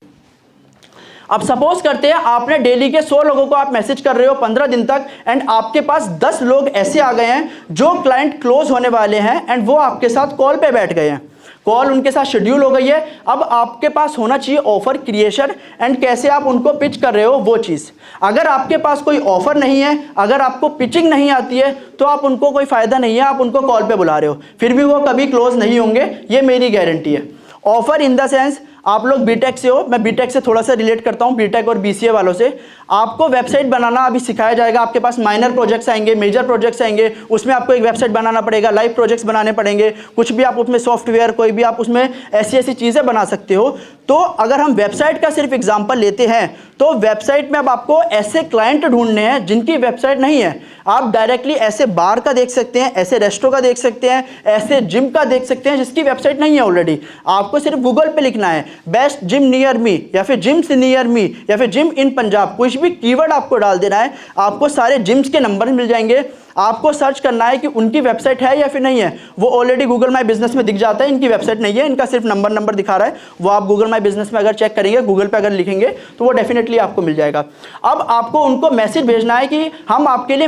अब सपोज करते हैं आपने डेली के 100 लोगों को आप मैसेज कर रहे हो 15 दिन तक एंड आपके पास 10 लोग ऐसे आ गए हैं जो क्लाइंट क्लोज होने वाले हैं एंड वो आपके साथ कॉल पे बैठ गए हैं, कॉल उनके साथ शेड्यूल हो गई है। अब आपके पास होना चाहिए ऑफर क्रिएशन एंड कैसे आप उनको पिच कर रहे हो वो चीज़। अगर आपके पास कोई ऑफर नहीं है, अगर आपको पिचिंग नहीं आती है, तो आप उनको कोई फ़ायदा नहीं है, आप उनको कॉल पे बुला रहे हो, फिर भी वो कभी क्लोज नहीं होंगे, ये मेरी गारंटी है। ऑफर इन द सेंस, आप लोग बीटेक से हो, मैं बीटेक से थोड़ा सा रिलेट करता हूँ, बीटेक और BCA वालों से। आपको वेबसाइट बनाना अभी सिखाया जाएगा, आपके पास माइनर प्रोजेक्ट्स आएंगे, मेजर प्रोजेक्ट्स आएंगे, उसमें आपको एक वेबसाइट बनाना पड़ेगा, लाइव प्रोजेक्ट्स बनाने पड़ेंगे, कुछ भी आप उसमें सॉफ्टवेयर, कोई भी आप उसमें ऐसी चीज़ें बना सकते हो। तो अगर हम वेबसाइट का सिर्फ एग्जाम्पल लेते हैं, तो वेबसाइट में अब आपको ऐसे क्लाइंट ढूंढने हैं जिनकी वेबसाइट नहीं है। आप डायरेक्टली ऐसे बार का देख सकते हैं, ऐसे रेस्टोरेंट का देख सकते हैं, ऐसे जिम का देख सकते हैं जिसकी वेबसाइट नहीं है ऑलरेडी। आपको सिर्फ गूगल पे लिखना है बेस्ट जिम नियर मी या फिर जिम्स नियर मी या फिर जिम इन पंजाब, कुछ भी कीवर्ड आपको डाल देना है, आपको सारे जिम्स के नंबर मिल जाएंगे। आपको सर्च करना है कि उनकी वेबसाइट है या फिर नहीं है, वो ऑलरेडी गूगल माई बिजनेस में दिख जाता है, इनकी वेबसाइट नहीं है, इनका सिर्फ नंबर दिखा रहा है, वो आप गूगल माई बिजनेस में अगर चेक करेंगे, गूगल पे अगर लिखेंगे तो वो डेफिनेटली आपको मिल जाएगा। अब आपको उनको मैसेज भेजना है कि हम आपके लिए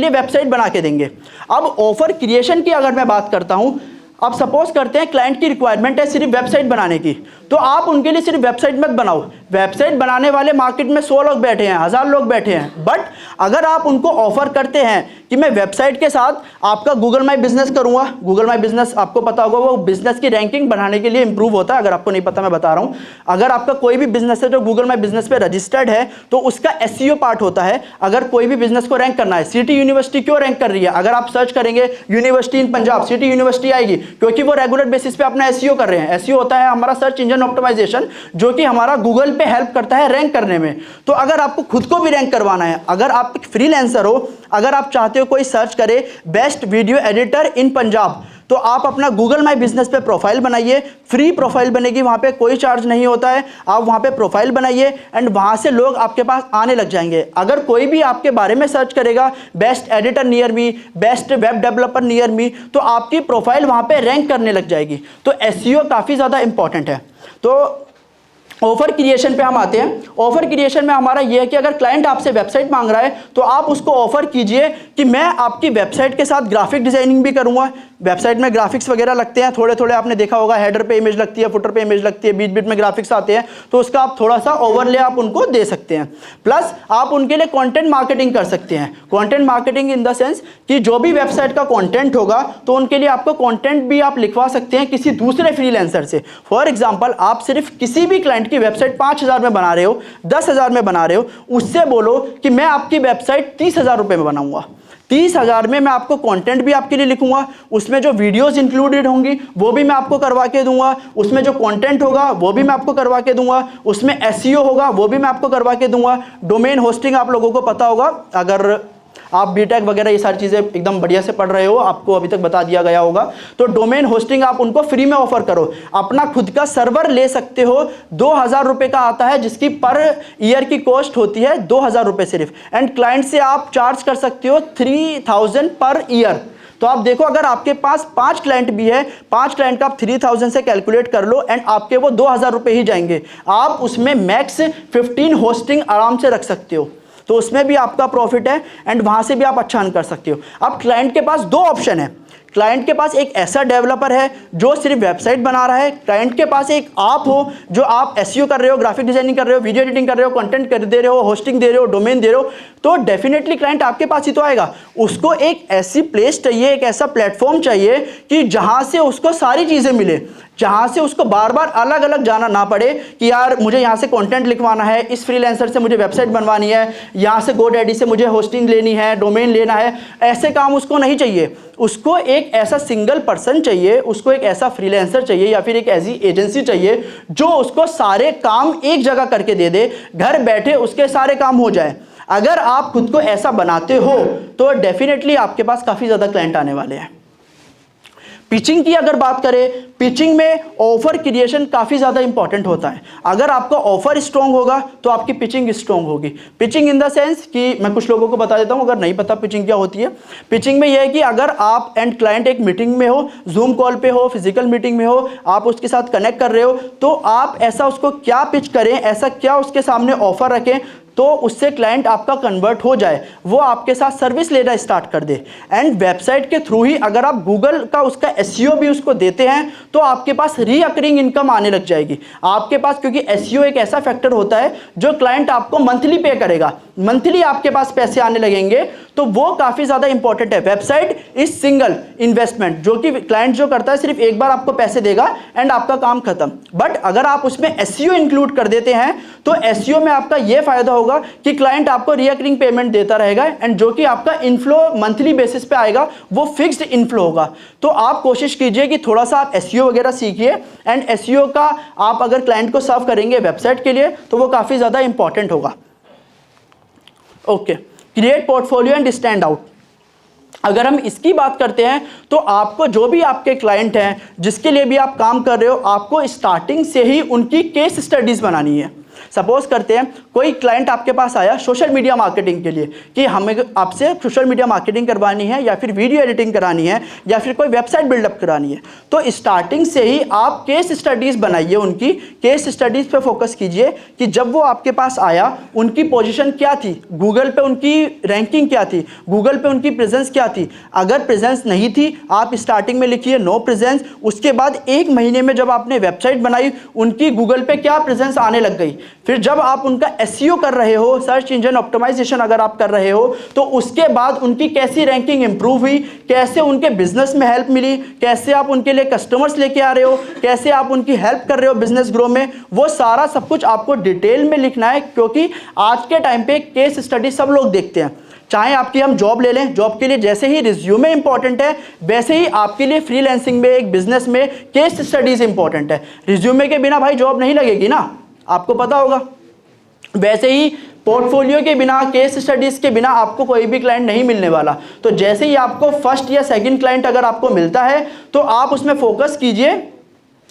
वेबसाइट बना के देंगे। अब ऑफर क्रिएशन की अगर मैं बात करता हूँ, अब सपोज करते हैं क्लाइंट की रिक्वायरमेंट है सिर्फ वेबसाइट बनाने की, तो आप उनके लिए सिर्फ वेबसाइट मत बनाओ। वेबसाइट बनाने वाले मार्केट में 100 लोग बैठे हैं, 1000 लोग बैठे हैं, बट अगर आप उनको ऑफर करते हैं कि मैं वेबसाइट के साथ आपका गूगल माई बिजनेस करूंगा, गूगल माई बिजनेस आपको पता होगा वो बिजनेस की रैंकिंग बढ़ाने के लिए इंप्रूव होता है, अगर आपको नहीं पता मैं बता रहा हूं। अगर आपका कोई भी बिजनेस है जो गूगल माई बिजनेस पे रजिस्टर्ड है तो उसका SEO पार्ट होता है। अगर कोई भी बिजनेस को रैंक करना है, सिटी यूनिवर्सिटी क्यों रैंक कर रही है, अगर आप सर्च करेंगे यूनिवर्सिटी इन पंजाब, सिटी यूनिवर्सिटी आएगी, क्योंकि वो रेगुलर बेसिस पे अपना एसईओ कर रहे हैं। एसईओ होता है हमारा सर्च इंजन ऑप्टिमाइजेशन, जो कि हमारा गूगल पे हेल्प करता है रैंक करने में। तो अगर आपको खुद को भी रैंक करवाना है, अगर आप एक फ्रीलांसर हो, अगर आप चाहते हो कोई सर्च करे best video editor in Punjab, तो आप अपना गूगल माई बिजनेस पे प्रोफाइल बनाइए। फ्री प्रोफाइल बनेगी, वहाँ पे कोई चार्ज नहीं होता है। आप वहाँ पे प्रोफाइल बनाइए एंड वहाँ से लोग आपके पास आने लग जाएंगे। अगर कोई भी आपके बारे में सर्च करेगा best editor near me, best web developer near me, तो आपकी प्रोफाइल वहाँ पे रैंक करने लग जाएगी। तो एसईओ काफ़ी ज़्यादा इंपॉर्टेंट है। तो ऑफर क्रिएशन पे हम आते हैं। ऑफर क्रिएशन में हमारा यह है कि अगर क्लाइंट आपसे वेबसाइट मांग रहा है तो आप उसको ऑफर कीजिए कि मैं आपकी वेबसाइट के साथ ग्राफिक डिजाइनिंग भी करूंगा। वेबसाइट में ग्राफिक्स वगैरह लगते हैं, थोड़े थोड़े आपने देखा होगा, हेडर पे इमेज लगती है, फुटर पे इमेज लगती है, बीच बीच में ग्राफिक्स आते हैं, तो उसका आप थोड़ा सा ओवरले आप उनको दे सकते हैं। प्लस आप उनके लिए कंटेंट मार्केटिंग कर सकते हैं। Content marketing in the sense कि जो भी वेबसाइट का कंटेंट होगा तो उनके लिए आपको कंटेंट भी आप लिखवा सकते हैं किसी दूसरे फ्रीलांसर से। फॉर एग्जांपल, आप सिर्फ किसी भी क्लाइंट की वेबसाइट 5,000 में बना रहे हो, 10,000 में बना रहे हो, उससे बोलो कि मैं आपकी वेबसाइट 30,000 रुपये में बनाऊंगा। 30,000 में मैं आपको कंटेंट भी आपके लिए लिखूंगा, उसमें जो वीडियोस इंक्लूडेड होंगी वो भी मैं आपको करवा के दूंगा, उसमें जो कंटेंट होगा वो भी मैं आपको करवा के दूंगा, उसमें एसईओ होगा वो भी मैं आपको करवा के दूंगा। डोमेन होस्टिंग आप लोगों को पता होगा, अगर आप बीटेक वगैरह ये सारी चीज़ें एकदम बढ़िया से पढ़ रहे हो, आपको अभी तक बता दिया गया होगा। तो डोमेन होस्टिंग आप उनको फ्री में ऑफर करो। अपना खुद का सर्वर ले सकते हो, 2,000 रुपये का आता है, जिसकी पर ईयर की कॉस्ट होती है 2,000 रुपये सिर्फ। एंड क्लाइंट से आप चार्ज कर सकते हो 3,000 पर ईयर। तो आप देखो, अगर आपके पास 5 क्लाइंट भी है, 5 क्लाइंट का आप 3,000 से कैलकुलेट कर लो एंड आपके वो 2,000 रुपये ही जाएंगे। आप उसमें मैक्स 15 होस्टिंग आराम से रख सकते हो, तो उसमें भी आपका प्रॉफिट है एंड वहां से भी आप अच्छा अर्न कर सकते हो। अब क्लाइंट के पास 2 ऑप्शन है। क्लाइंट के पास एक ऐसा डेवलपर है जो सिर्फ वेबसाइट बना रहा है, क्लाइंट के पास एक आप हो जो आप एसईओ कर रहे हो, ग्राफिक डिजाइनिंग कर रहे हो, वीडियो एडिटिंग कर रहे हो, कंटेंट कर दे रहे हो, होस्टिंग दे रहे हो, डोमेन दे रहे हो, तो डेफिनेटली क्लाइंट आपके पास ही तो आएगा। उसको एक ऐसी प्लेस चाहिए, एक ऐसा प्लेटफॉर्म चाहिए कि जहां से उसको सारी चीजें मिले, जहां से उसको बार बार अलग अलग जाना ना पड़े कि यार मुझे यहाँ से कंटेंट लिखवाना है, इस फ्रीलांसर से मुझे वेबसाइट बनवानी है, यहाँ से गोडैडी से मुझे होस्टिंग लेनी है, डोमेन लेना है। ऐसे काम उसको नहीं चाहिए। उसको एक ऐसा सिंगल पर्सन चाहिए, उसको एक ऐसा फ्रीलांसर चाहिए या फिर एक ऐसी एजेंसी चाहिए जो उसको सारे काम एक जगह करके दे दे, घर बैठे उसके सारे काम हो जाए। अगर आप खुद को ऐसा बनाते हो तो डेफिनेटली आपके पास काफ़ी ज़्यादा क्लाइंट आने वाले हैं। पिचिंग की अगर बात करें, पिचिंग में ऑफर क्रिएशन काफ़ी ज़्यादा इंपॉर्टेंट होता है। अगर आपका ऑफर स्ट्रॉन्ग होगा तो आपकी पिचिंग स्ट्रॉन्ग होगी। पिचिंग इन द सेंस कि मैं कुछ लोगों को बता देता हूं, अगर नहीं पता पिचिंग क्या होती है। पिचिंग में यह है कि अगर आप एंड क्लाइंट एक मीटिंग में हो, जूम कॉल पे हो, फिजिकल मीटिंग में हो, आप उसके साथ कनेक्ट कर रहे हो, तो आप ऐसा उसको क्या पिच करें, ऐसा क्या उसके सामने ऑफर रखें तो उससे क्लाइंट आपका कन्वर्ट हो जाए, वो आपके साथ सर्विस लेना स्टार्ट कर दे। एंड वेबसाइट के थ्रू ही अगर आप गूगल का उसका एसईओ भी उसको देते हैं तो आपके पास रीअकरिंग इनकम आने लग जाएगी आपके पास, क्योंकि एसईओ एक ऐसा फैक्टर होता है जो क्लाइंट आपको मंथली पे करेगा, मंथली आपके पास पैसे आने लगेंगे, तो वो काफ़ी ज़्यादा इंपॉर्टेंट है। वेबसाइट इज सिंगल इन्वेस्टमेंट, जो कि क्लाइंट जो करता है सिर्फ एक बार आपको पैसे देगा एंड आपका काम खत्म। बट अगर आप उसमें एसईओ इंक्लूड कर देते हैं तो एसईओ में आपका ये फायदा होगा कि क्लाइंट आपको रिकरिंग पेमेंट देता रहेगा एंड जो कि आपका इनफ्लो मंथली बेसिस पे आएगा, वो फिक्स्ड इनफ्लो होगा। तो आप कोशिश कीजिए कि थोड़ा सा आप एसईओ वगैरह सीखिए एंड एसईओ का आप अगर क्लाइंट को सर्व करेंगे वेबसाइट के लिए तो वो काफ़ी ज़्यादा इंपॉर्टेंट होगा। Okay, create portfolio and stand out. अगर हम इसकी बात करते हैं तो आपको जो भी आपके क्लाइंट हैं जिसके लिए भी आप काम कर रहे हो, आपको स्टार्टिंग से ही उनकी केस स्टडीज बनानी है। सपोज करते हैं कोई क्लाइंट आपके पास आया सोशल मीडिया मार्केटिंग के लिए कि हमें आपसे सोशल मीडिया मार्केटिंग करवानी है या फिर वीडियो एडिटिंग करानी है या फिर कोई वेबसाइट बिल्डअप करानी है, तो स्टार्टिंग से ही आप केस स्टडीज़ बनाइए। उनकी केस स्टडीज़ पे फोकस कीजिए कि जब वो आपके पास आया उनकी पोजीशन क्या थी, गूगल पे उनकी रैंकिंग क्या थी, गूगल पे उनकी प्रेजेंस क्या थी। अगर प्रेजेंस नहीं थी आप स्टार्टिंग में लिखिए नो प्रेजेंस। उसके बाद 1 महीने में जब आपने वेबसाइट बनाई उनकी गूगल पे क्या प्रेजेंस आने लग गई। फिर जब आप उनका एसईओ कर रहे हो, सर्च इंजन ऑप्टिमाइजेशन अगर आप कर रहे हो, तो उसके बाद उनकी कैसी रैंकिंग इंप्रूव हुई, कैसे उनके बिजनेस में हेल्प मिली, कैसे आप उनके लिए कस्टमर्स लेके आ रहे हो, कैसे आप उनकी हेल्प कर रहे हो बिजनेस ग्रो में, वो सारा सब कुछ आपको डिटेल में लिखना है। क्योंकि आज के टाइम पे केस स्टडी सब लोग देखते हैं, चाहे आपकी हम जॉब ले लें, जॉब के लिए जैसे ही रिज्यूमे इंपॉर्टेंट है, वैसे ही आपके लिए फ्रीलांसिंग में, एक बिजनेस में केस स्टडीज इंपॉर्टेंट है। रिज्यूमे के बिना भाई जॉब नहीं लगेगी ना, आपको पता होगा। वैसे ही पोर्टफोलियो के बिना, केस स्टडीज के बिना आपको कोई भी क्लाइंट नहीं मिलने वाला। तो जैसे ही आपको फर्स्ट या सेकंड क्लाइंट अगर आपको मिलता है तो आप उसमें फोकस कीजिए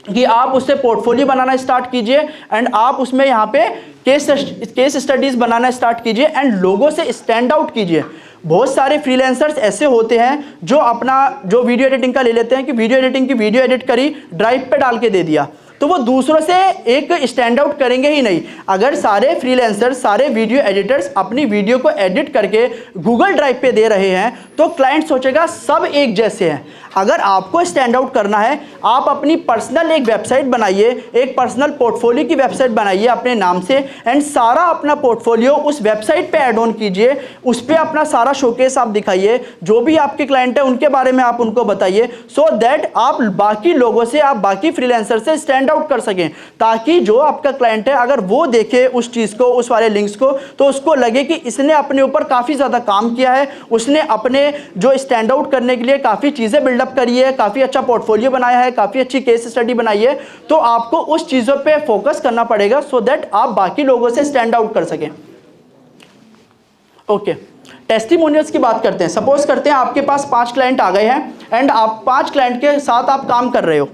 कि आप उससे पोर्टफोलियो बनाना स्टार्ट कीजिए एंड आप उसमें यहाँ पे केस स्टडीज बनाना स्टार्ट कीजिए एंड लोगों से स्टैंड आउट कीजिए। बहुत सारे फ्रीलांसर्स ऐसे होते हैं जो अपना जो वीडियो एडिटिंग का ले लेते हैं कि वीडियो एडिटिंग की वीडियो एडिट करी, ड्राइव पे डाल के दे दिया, तो वो दूसरों से एक स्टैंड आउट करेंगे ही नहीं। अगर सारे फ्रीलांसर्स, सारे वीडियो एडिटर्स अपनी वीडियो को एडिट करके गूगल ड्राइव पे दे रहे हैं तो क्लाइंट सोचेगा सब एक जैसे हैं। अगर आपको स्टैंड आउट करना है, आप अपनी पर्सनल एक वेबसाइट बनाइए, एक पर्सनल पोर्टफोलियो की वेबसाइट बनाइए अपने नाम से एंड सारा अपना पोर्टफोलियो उस वेबसाइट पे ऐड ऑन कीजिए, उस पर अपना सारा शोकेस आप दिखाइए, जो भी आपके क्लाइंट है उनके बारे में आप उनको बताइए, सो दैट आप बाकी लोगों से, आप बाकी फ्रीलांसर से स्टैंड आउट कर सकें, ताकि जो आपका क्लाइंट है अगर वो देखे उस चीज़ को, उस वाले लिंक्स को, तो उसको लगे कि इसने अपने ऊपर काफ़ी ज़्यादा काम किया है, उसने अपने जो स्टैंड आउट करने के लिए काफ़ी चीज़ें बिल्डअप करी है, काफ़ी अच्छा पोर्टफोलियो बनाया है, काफ़ी अच्छी केस स्टडी बनाई है। तो आपको उस चीज़ों पे फोकस करना पड़ेगा सो दैट आप बाकी लोगों से स्टैंड आउट कर सकें। ओके, टेस्टिमोनियल्स की बात करते हैं। सपोज करते हैं आपके पास 5 क्लाइंट आ गए हैं एंड आप 5 क्लाइंट के साथ आप काम कर रहे हो।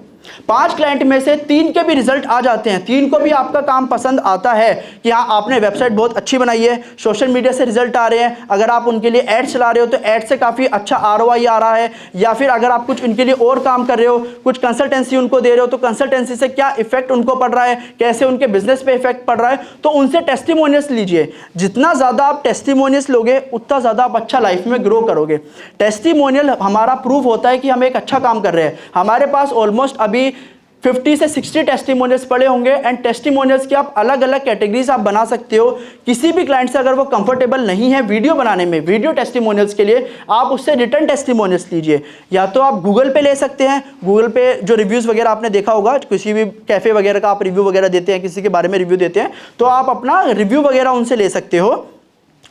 5 क्लाइंट में से 3 के भी रिजल्ट आ जाते हैं, 3 को भी आपका काम पसंद आता है कि हाँ आपने वेबसाइट बहुत अच्छी बनाई है, सोशल मीडिया से रिजल्ट आ रहे हैं, अगर आप उनके लिए ऐड चला रहे हो तो ऐड से काफ़ी अच्छा ROI आ रहा है, या फिर अगर आप कुछ उनके लिए और काम कर रहे हो, कुछ कंसल्टेंसी उनको दे रहे हो तो कंसल्टेंसी से क्या इफेक्ट उनको पड़ रहा है, कैसे उनके बिजनेस पे इफेक्ट पड़ रहा है, तो उनसे टेस्टिमोनियल्स लीजिए। जितना ज़्यादा आप टेस्टिमोनियल्स लोगे उतना ज़्यादा आप अच्छा लाइफ में ग्रो करोगे। टेस्टिमोनियल हमारा प्रूफ होता है कि हम एक अच्छा काम कर रहे हैं। हमारे पास ऑलमोस्ट अभी 50 से 60 टेस्टिमोनियल्स पड़े होंगे एंड टेस्टिमोनियल्स की आप अलग अलग कैटेगरीज आप बना सकते हो। किसी भी क्लाइंट से अगर वो कंफर्टेबल नहीं है वीडियो बनाने में, वीडियो टेस्टिमोनियल्स के लिए, आप उससे रिटर्न टेस्टिमोनियल्स लीजिए। या तो आप गूगल पे ले सकते हैं, गूगल पे जो रिव्यूज़ वगैरह आपने देखा होगा, किसी भी कैफ़े वगैरह का आप रिव्यू वगैरह देते हैं, किसी के बारे में रिव्यू देते हैं, तो आप अपना रिव्यू वगैरह उनसे ले सकते हो।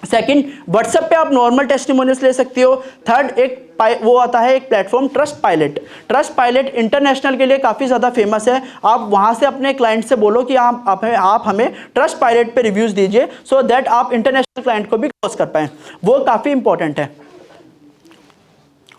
सेकंड, व्हाट्सएप पे आप नॉर्मल टेस्टिमोनियल्स ले सकते हो। थर्ड, एक वो आता है एक प्लेटफॉर्म ट्रस्टपाइलट। ट्रस्टपाइलट इंटरनेशनल के लिए काफ़ी ज़्यादा फेमस है। आप वहाँ से अपने क्लाइंट से बोलो कि आप हमें ट्रस्टपाइलट पे रिव्यूज़ दीजिए सो दैट आप इंटरनेशनल क्लाइंट को भी क्लोज कर पाएँ, वो काफ़ी इंपॉर्टेंट है।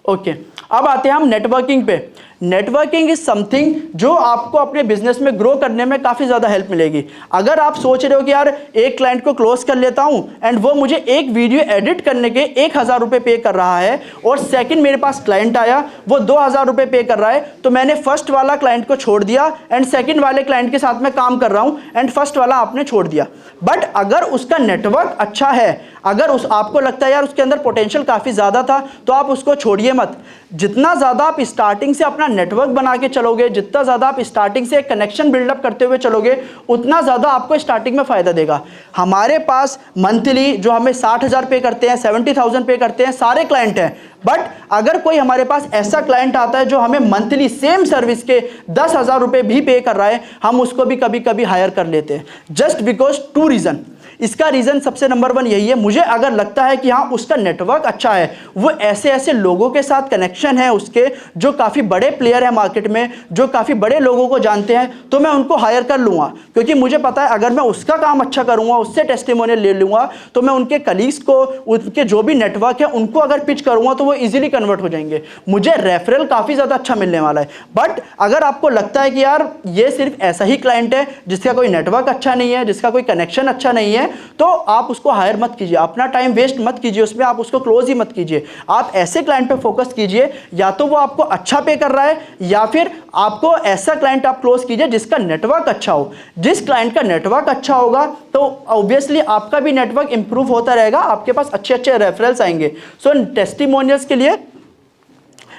ओके, अब आते हैं हम नेटवर्किंग पे। नेटवर्किंग इज समथिंग जो आपको अपने बिजनेस में ग्रो करने में काफ़ी ज़्यादा हेल्प मिलेगी। अगर आप सोच रहे हो कि यार एक क्लाइंट को क्लोज कर लेता हूँ एंड वो मुझे एक वीडियो एडिट करने के 1000 रुपये पे कर रहा है और सेकंड मेरे पास क्लाइंट आया वो 2000 रुपये पे कर रहा है, तो मैंने फर्स्ट वाला क्लाइंट को छोड़ दिया एंड सेकंड वाले क्लाइंट के साथ में काम कर रहा हूँ एंड फर्स्ट वाला आपने छोड़ दिया। बट अगर उसका नेटवर्क अच्छा है, अगर आपको लगता है यार उसके अंदर पोटेंशियल काफ़ी ज़्यादा था, तो आप उसको छोड़िए मत। जितना ज़्यादा आप स्टार्टिंग से अपना नेटवर्क बना के चलोगे, जितना ज़्यादा आप स्टार्टिंग से एक कनेक्शन बिल्डअप करते हुए चलोगे, उतना ज़्यादा आपको स्टार्टिंग में फ़ायदा देगा। हमारे पास मंथली जो हमें 60,000 पे करते हैं, 70,000 पे करते हैं, सारे क्लाइंट हैं। बट अगर कोई हमारे पास ऐसा क्लाइंट आता है जो हमें मंथली सेम सर्विस के 10,000 रुपये भी पे कर रहा है, हम उसको भी कभी कभी हायर कर लेते हैं, जस्ट बिकॉज 2 रीज़न। इसका रीज़न सबसे नंबर 1 यही है, मुझे अगर लगता है कि हाँ उसका नेटवर्क अच्छा है, वो ऐसे ऐसे लोगों के साथ कनेक्शन है उसके जो काफ़ी बड़े प्लेयर हैं मार्केट में, जो काफ़ी बड़े लोगों को जानते हैं, तो मैं उनको हायर कर लूँगा। क्योंकि मुझे पता है अगर मैं उसका काम अच्छा करूँगा, उससे टेस्टिमोनियल ले लूँगा, तो मैं उनके कलीग्स को, उनके जो भी नेटवर्क है उनको अगर पिच करूँगा तो वो ईजिली कन्वर्ट हो जाएंगे, मुझे रेफरल काफ़ी ज़्यादा अच्छा मिलने वाला है। बट अगर आपको लगता है कि यार ये सिर्फ ऐसा ही क्लाइंट है जिसका कोई नेटवर्क अच्छा नहीं है, जिसका कोई कनेक्शन अच्छा नहीं है, तो आप उसको हायर मत कीजिए, अपना टाइम वेस्ट मत कीजिए उसमें, आप उसको क्लोज ही मत कीजिए। आप ऐसे क्लाइंट पे फोकस कीजिए, या तो वो आपको अच्छा पे कर रहा है या फिर आपको ऐसा क्लाइंट आप क्लोज कीजिए जिसका नेटवर्क अच्छा हो। जिस क्लाइंट का नेटवर्क अच्छा होगा तो ऑब्वियसली आपका भी नेटवर्क इंप्रूव होता रहेगा, आपके पास अच्छे अच्छे रेफरल्स आएंगे। सो टेस्टिमोनियल्स के लिए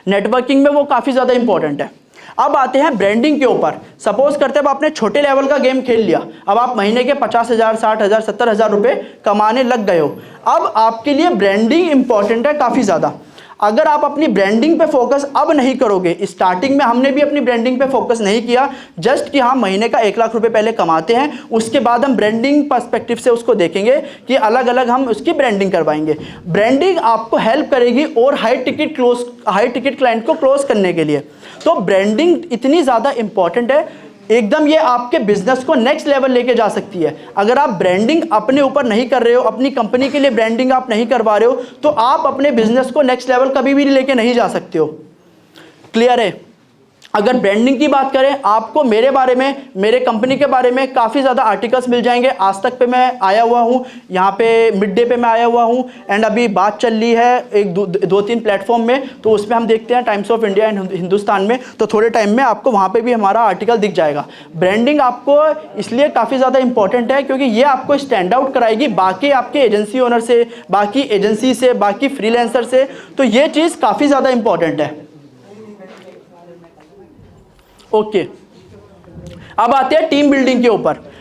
नेटवर्किंग में वो काफ़ी ज़्यादा इंपॉर्टेंट है। अब आते हैं ब्रांडिंग के ऊपर। सपोज करते हैं अब आपने छोटे लेवल का गेम खेल लिया, अब आप महीने के 50,000, 60,000, 70,000 रुपये कमाने लग गए हो। अब आपके लिए ब्रांडिंग इंपॉर्टेंट है काफ़ी ज़्यादा। अगर आप अपनी ब्रांडिंग पे फोकस अब नहीं करोगे, स्टार्टिंग में हमने भी अपनी ब्रांडिंग पे फोकस नहीं किया, जस्ट कि हाँ महीने का 1 लाख रुपए पहले कमाते हैं, उसके बाद हम ब्रांडिंग पर्सपेक्टिव से उसको देखेंगे कि अलग अलग हम उसकी ब्रांडिंग करवाएंगे। ब्रांडिंग आपको हेल्प करेगी और हाई टिकट क्लाइंट को क्लोज करने के लिए। तो ब्रांडिंग इतनी ज़्यादा इंपॉर्टेंट है, एकदम ये आपके बिजनेस को नेक्स्ट लेवल लेके जा सकती है। अगर आप ब्रांडिंग अपने ऊपर नहीं कर रहे हो, अपनी कंपनी के लिए ब्रांडिंग आप नहीं करवा रहे हो, तो आप अपने बिजनेस को नेक्स्ट लेवल कभी भी लेके नहीं जा सकते हो। क्लियर है? अगर ब्रांडिंग की बात करें, आपको मेरे बारे में, मेरे कंपनी के बारे में काफ़ी ज़्यादा आर्टिकल्स मिल जाएंगे। आज तक पे मैं आया हुआ हूँ, यहाँ पे मिड डे पे मैं आया हुआ हूँ, एंड अभी बात चल रही है एक दो तीन प्लेटफॉर्म में, तो उसमें हम देखते हैं times of India and Hindustan में, तो थोड़े टाइम में आपको वहाँ पे भी हमारा आर्टिकल दिख जाएगा। ब्रांडिंग आपको इसलिए काफ़ी ज़्यादा इंपॉर्टेंट है क्योंकि ये आपको स्टैंड आउट कराएगी बाकी आपके एजेंसी ओनर से, बाकी एजेंसी से, बाकी फ्रीलांसर से, तो ये चीज़ काफ़ी ज़्यादा इंपॉर्टेंट है। ओके, अब आते हैं टीम बिल्डिंग के ऊपर।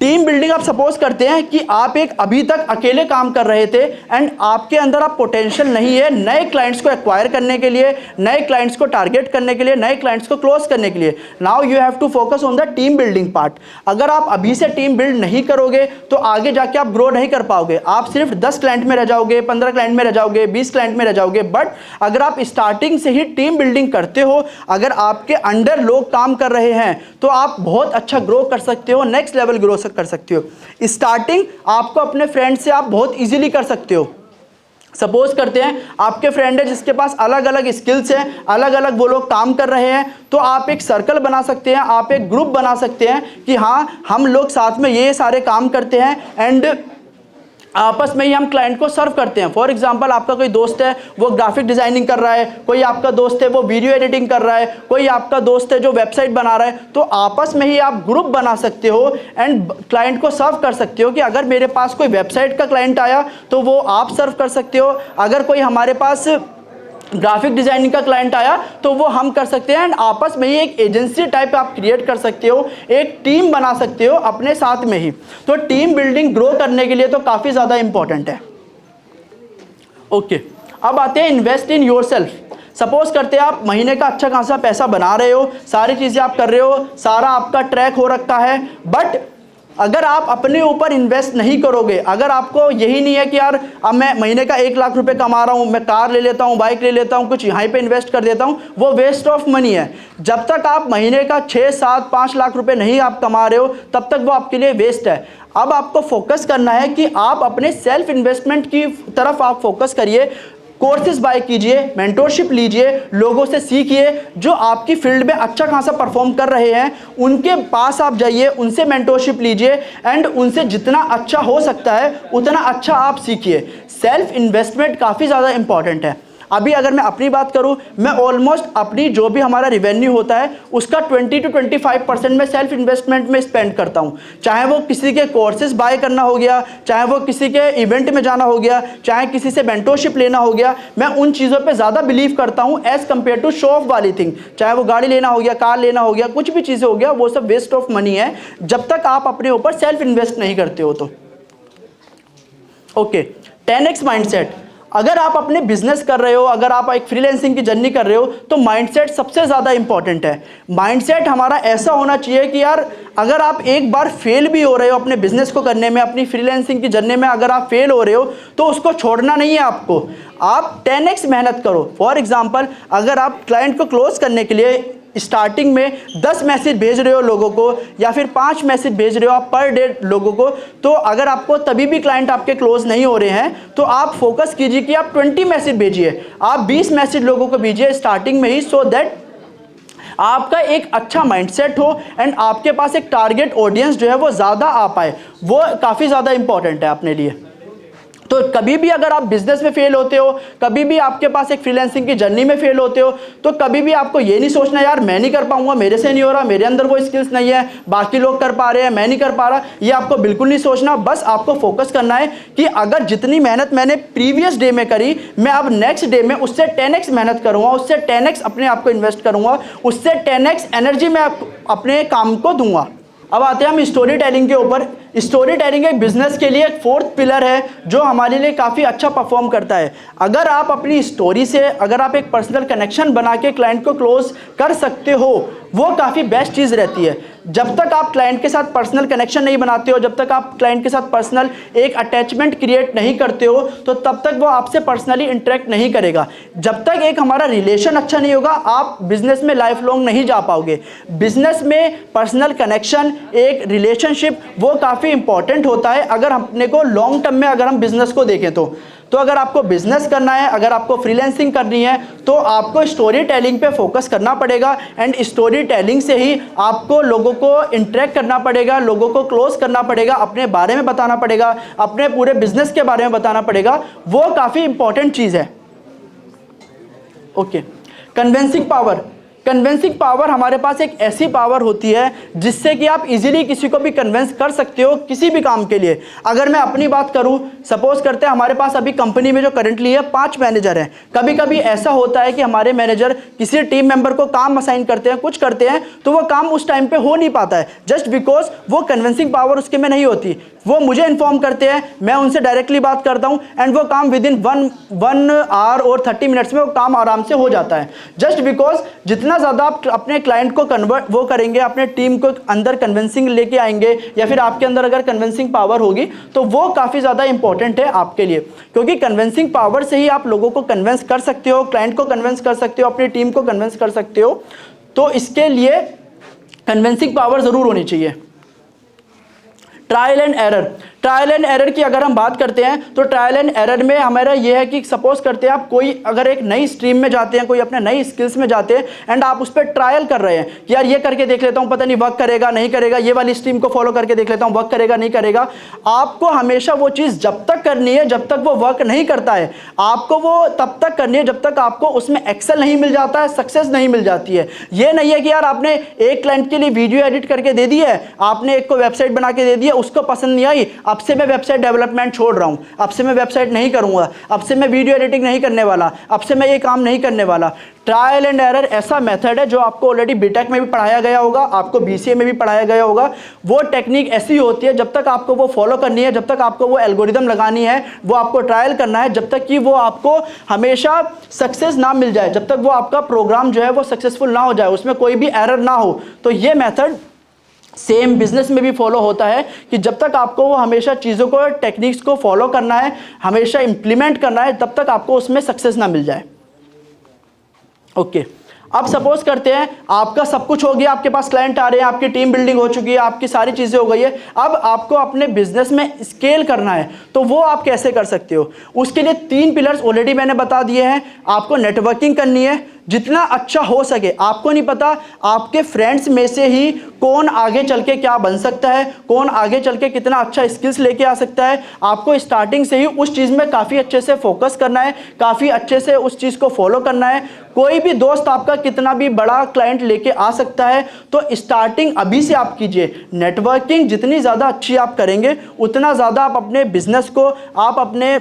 टीम बिल्डिंग आप सपोज करते हैं कि आप एक अभी तक अकेले काम कर रहे थे एंड आपके अंदर आप पोटेंशियल नहीं है नए क्लाइंट्स को एक्वायर करने के लिए, नए क्लाइंट्स को टारगेट करने के लिए, नए क्लाइंट्स को क्लोज करने के लिए। Now you have to focus on the team building part. अगर आप अभी से टीम बिल्ड नहीं करोगे तो आगे जाके आप ग्रो नहीं कर पाओगे। आप सिर्फ 10 क्लाइंट में रह जाओगे, 15 क्लाइंट में रह जाओगे, 20 क्लाइंट में रह जाओगे। बट अगर आप स्टार्टिंग से ही टीम बिल्डिंग करते हो, अगर आपके अंडर लोग काम कर रहे हैं, तो आप बहुत अच्छा ग्रो कर सकते हो, नेक्स्ट लेवल ग्रो कर सकते हो। स्टार्टिंग आपको अपने फ्रेंड से आप बहुत इजीली कर सकते हो। सपोज करते हैं आपके फ्रेंड है जिसके पास अलग अलग स्किल्स हैं, अलग अलग वो लोग काम कर रहे हैं, तो आप एक सर्कल बना सकते हैं, आप एक ग्रुप बना सकते हैं कि हाँ हम लोग साथ में ये सारे काम करते हैं एंड आपस में ही हम क्लाइंट को सर्व करते हैं। फॉर एग्जांपल आपका कोई दोस्त है वो ग्राफिक डिजाइनिंग कर रहा है, कोई आपका दोस्त है वो वीडियो एडिटिंग कर रहा है, कोई आपका दोस्त है जो वेबसाइट बना रहा है, तो आपस में ही आप ग्रुप बना सकते हो एंड क्लाइंट को सर्व कर सकते हो कि अगर मेरे पास कोई वेबसाइट का क्लाइंट आया तो वो आप सर्व कर सकते हो, अगर कोई हमारे पास ग्राफिक डिजाइनिंग का क्लाइंट आया तो वो हम कर सकते हैं एंड आपस में ही एक एजेंसी टाइप आप क्रिएट कर सकते हो, एक टीम बना सकते हो अपने साथ में ही। तो टीम बिल्डिंग ग्रो करने के लिए तो काफ़ी ज़्यादा इंपॉर्टेंट है। ओके, अब आते हैं इन्वेस्ट इन योरसेल्फ। सपोज करते हैं आप महीने का अच्छा खासा पैसा बना रहे हो, सारी चीज़ें आप कर रहे हो, सारा आपका ट्रैक हो रखा है, बट अगर आप अपने ऊपर इन्वेस्ट नहीं करोगे, अगर आपको यही नहीं है कि यार अब मैं महीने का 1 लाख रुपए कमा रहा हूँ, मैं कार ले लेता हूँ, बाइक ले लेता हूँ, कुछ यहाँ पे इन्वेस्ट कर देता हूँ, वो वेस्ट ऑफ मनी है। जब तक आप महीने का 6, 7, 5 लाख रुपए नहीं आप कमा रहे हो तब तक वो आपके लिए वेस्ट है। अब आपको फोकस करना है कि आप अपने सेल्फ इन्वेस्टमेंट की तरफ आप फोकस करिए, कोर्सेज बाय कीजिए, मेंटोरशिप लीजिए, लोगों से सीखिए जो आपकी फील्ड में अच्छा खासा परफॉर्म कर रहे हैं, उनके पास आप जाइए, उनसे मेंटोरशिप लीजिए एंड उनसे जितना अच्छा हो सकता है उतना अच्छा आप सीखिए। सेल्फ इन्वेस्टमेंट काफ़ी ज़्यादा इंपॉर्टेंट है। अभी अगर मैं अपनी बात करूं, मैं ऑलमोस्ट अपनी जो भी हमारा रेवेन्यू होता है उसका 20 to 25% मैं सेल्फ इन्वेस्टमेंट में स्पेंड करता हूं। चाहे वो किसी के कोर्सेज बाय करना हो गया, चाहे वो किसी के इवेंट में जाना हो गया, चाहे किसी से मेंटोरशिप लेना हो गया, मैं उन चीज़ों पे ज़्यादा बिलीव करता हूं as compare to show off वाली थिंग। चाहे वो गाड़ी लेना हो गया, कार लेना हो गया, कुछ भी चीज़ें हो गया, वो सब वेस्ट ऑफ मनी है जब तक आप अपने ऊपर सेल्फ इन्वेस्ट नहीं करते हो तो। Okay, 10x mindset. अगर आप अपने बिजनेस कर रहे हो, अगर आप एक फ्रीलांसिंग की जर्नी कर रहे हो, तो माइंडसेट सबसे ज़्यादा इंपॉर्टेंट है। माइंडसेट हमारा ऐसा होना चाहिए कि यार अगर आप एक बार फेल भी हो रहे हो अपने बिजनेस को करने में, अपनी फ्रीलांसिंग की जर्नी में अगर आप फेल हो रहे हो तो उसको छोड़ना नहीं है आपको, आप 10x मेहनत करो। फॉर एग्जाम्पल अगर आप क्लाइंट को क्लोज करने के लिए स्टार्टिंग में 10 मैसेज भेज रहे हो लोगों को या फिर 5 मैसेज भेज रहे हो आप पर डे लोगों को, तो अगर आपको तभी भी क्लाइंट आपके क्लोज नहीं हो रहे हैं तो आप फोकस कीजिए कि आप 20 मैसेज भेजिए, आप 20 मैसेज लोगों को भेजिए स्टार्टिंग में ही, सो दैट आपका एक अच्छा माइंडसेट हो एंड आपके पास एक टारगेट ऑडियंस जो है वो ज़्यादा आ पाए। वो काफ़ी ज़्यादा इंपॉर्टेंट है अपने लिए। तो कभी भी अगर आप बिजनेस में फेल होते हो, कभी भी आपके पास एक फ्रीलांसिंग की जर्नी में फेल होते हो, तो कभी भी आपको ये नहीं सोचना यार मैं नहीं कर पाऊंगा, मेरे से नहीं हो रहा, मेरे अंदर वो स्किल्स नहीं है, बाकी लोग कर पा रहे हैं, मैं नहीं कर पा रहा, ये आपको बिल्कुल नहीं सोचना। बस आपको फोकस करना है कि अगर जितनी मेहनत मैंने प्रीवियस डे में करी, मैं अब नेक्स्ट डे में उससे 10x मेहनत करूंगा, उससे 10x अपने आप को इन्वेस्ट करूंगा, उससे 10x एनर्जी मैं अपने काम को दूंगा। अब आते हैं हम स्टोरी टेलिंग के ऊपर। स्टोरी टेलिंग एक बिजनेस के लिए एक फोर्थ पिलर है जो हमारे लिए काफ़ी अच्छा परफॉर्म करता है। अगर आप अपनी स्टोरी से अगर आप एक पर्सनल कनेक्शन बना के क्लाइंट को क्लोज कर सकते हो, वो काफ़ी बेस्ट चीज़ रहती है। जब तक आप क्लाइंट के साथ पर्सनल कनेक्शन नहीं बनाते हो, जब तक आप क्लाइंट के साथ पर्सनल एक अटैचमेंट क्रिएट नहीं करते हो, तो तब तक वो आपसे पर्सनली इंटरेक्ट नहीं करेगा। जब तक एक हमारा रिलेशन अच्छा नहीं होगा, आप बिजनेस में लाइफ लॉन्ग नहीं जा पाओगे। बिजनेस में पर्सनल कनेक्शन, एक रिलेशनशिप, वो काफ़ी इंपॉर्टेंट होता है अगर अपने को लॉन्ग टर्म में अगर हम बिजनेस को देखें तो अगर आपको बिजनेस करना है, अगर आपको फ्रीलांसिंग करनी है, तो आपको स्टोरी टेलिंग पे फोकस करना पड़ेगा। एंड स्टोरी टेलिंग से ही आपको लोगों को इंटरेक्ट करना पड़ेगा, लोगों को क्लोज करना पड़ेगा, अपने बारे में बताना पड़ेगा, अपने पूरे बिजनेस के बारे में बताना पड़ेगा। वो काफ़ी इंपॉर्टेंट चीज़ है। Okay, convincing power. Convincing power हमारे पास एक ऐसी पावर होती है जिससे कि आप इजीली किसी को भी कन्विंस कर सकते हो किसी भी काम के लिए। अगर मैं अपनी बात करूं, सपोज करते हैं हमारे पास अभी कंपनी में जो करंटली है 5 मैनेजर हैं। कभी कभी ऐसा होता है कि हमारे मैनेजर किसी टीम मेंबर को काम असाइन करते हैं, कुछ करते हैं, तो वो काम उस टाइम पे हो नहीं पाता है, जस्ट बिकॉज वो कन्विंसिंग पावर उसके में नहीं होती। वो मुझे इन्फॉर्म करते हैं, मैं उनसे डायरेक्टली बात करता हूं एंड वो काम विद इन 1 आवर और 30 मिनट्स में वो काम आराम से हो जाता है। जस्ट बिकॉज जितना ज़्यादा आप अपने क्लाइंट को कन्वर्ट वो करेंगे, अपने टीम को अंदर कन्विंसिंग लेके आएंगे, या फिर आपके अंदर अगर कन्विंसिंग पावर होगी, तो वो काफ़ी ज़्यादा इंपॉर्टेंट है आपके लिए। क्योंकि कन्विंसिंग पावर से ही आप लोगों को कन्विंस कर सकते हो, क्लाइंट को कन्विंस कर सकते हो, अपनी टीम को कन्विंस कर सकते हो। तो इसके लिए कन्विंसिंग पावर ज़रूर होनी चाहिए। Trial and error. Trial and error की अगर हम बात करते हैं तो ट्रायल एंड एरर में हमारा ये है कि सपोज करते हैं आप कोई अगर एक नई स्ट्रीम में जाते हैं, कोई अपने नई स्किल्स में जाते हैं एंड आप उस पर ट्रायल कर रहे हैं कि यार ये करके देख लेता हूँ, पता नहीं वर्क करेगा नहीं करेगा, ये वाली स्ट्रीम को फॉलो करके देख लेता हूँ, वर्क करेगा नहीं करेगा। आपको हमेशा वो चीज़ जब तक करनी है जब तक वो वर्क नहीं करता है, आपको वो तब तक करनी है जब तक आपको उसमें एक्सेल नहीं मिल जाता है, सक्सेस नहीं मिल जाती है। ये नहीं है कि यार आपने एक क्लाइंट के लिए वीडियो एडिट करके दे दी है, आपने एक को वेबसाइट बना के दे दी है, उसको पसंद नहीं आई, अब से मैं वेबसाइट डेवलपमेंट छोड़ रहा हूं, अब से मैं वेबसाइट नहीं करूंगा, अब से मैं वीडियो एडिटिंग नहीं करने वाला, अब से मैं ये काम नहीं करने वाला। ट्रायल एंड एरर ऐसा मेथड है जो आपको ऑलरेडी बीटेक में भी पढ़ाया गया होगा, आपको बीसीए में भी पढ़ाया गया होगा। वो टेक्निक ऐसी होती है जब तक आपको वो फॉलो करनी है, जब तक आपको वो एल्गोरिदम लगानी है, वो आपको ट्रायल करना है, जब तक कि वो आपको हमेशा सक्सेस ना मिल जाए, जब तक वो आपका प्रोग्राम जो है वो सक्सेसफुल ना हो जाए, उसमें कोई भी एरर ना हो। तो ये मेथड सेम बिजनेस में भी फॉलो होता है कि जब तक आपको वो हमेशा चीज़ों को, टेक्निक्स को फॉलो करना है, हमेशा इंप्लीमेंट करना है, तब तक आपको उसमें सक्सेस ना मिल जाए। ओके, अब सपोज करते हैं आपका सब कुछ हो गया, आपके पास क्लाइंट आ रहे हैं, आपकी टीम बिल्डिंग हो चुकी है, आपकी सारी चीज़ें हो गई है, अब आपको अपने बिजनेस में स्केल करना है, तो वो आप कैसे कर सकते हो? उसके लिए 3 पिलर्स ऑलरेडी मैंने बता दिए हैं। आपको नेटवर्किंग करनी है जितना अच्छा हो सके। आपको नहीं पता आपके फ्रेंड्स में से ही कौन आगे चल के क्या बन सकता है, कौन आगे चल के कितना अच्छा स्किल्स लेके आ सकता है। आपको स्टार्टिंग से ही उस चीज़ में काफ़ी अच्छे से फोकस करना है, काफ़ी अच्छे से उस चीज़ को फॉलो करना है। कोई भी दोस्त आपका कितना भी बड़ा क्लाइंट लेके आ सकता है, तो स्टार्टिंग अभी से आप कीजिए। नेटवर्किंग जितनी ज़्यादा अच्छी आप करेंगे, उतना ज़्यादा आप अपने बिजनेस को, आप अपने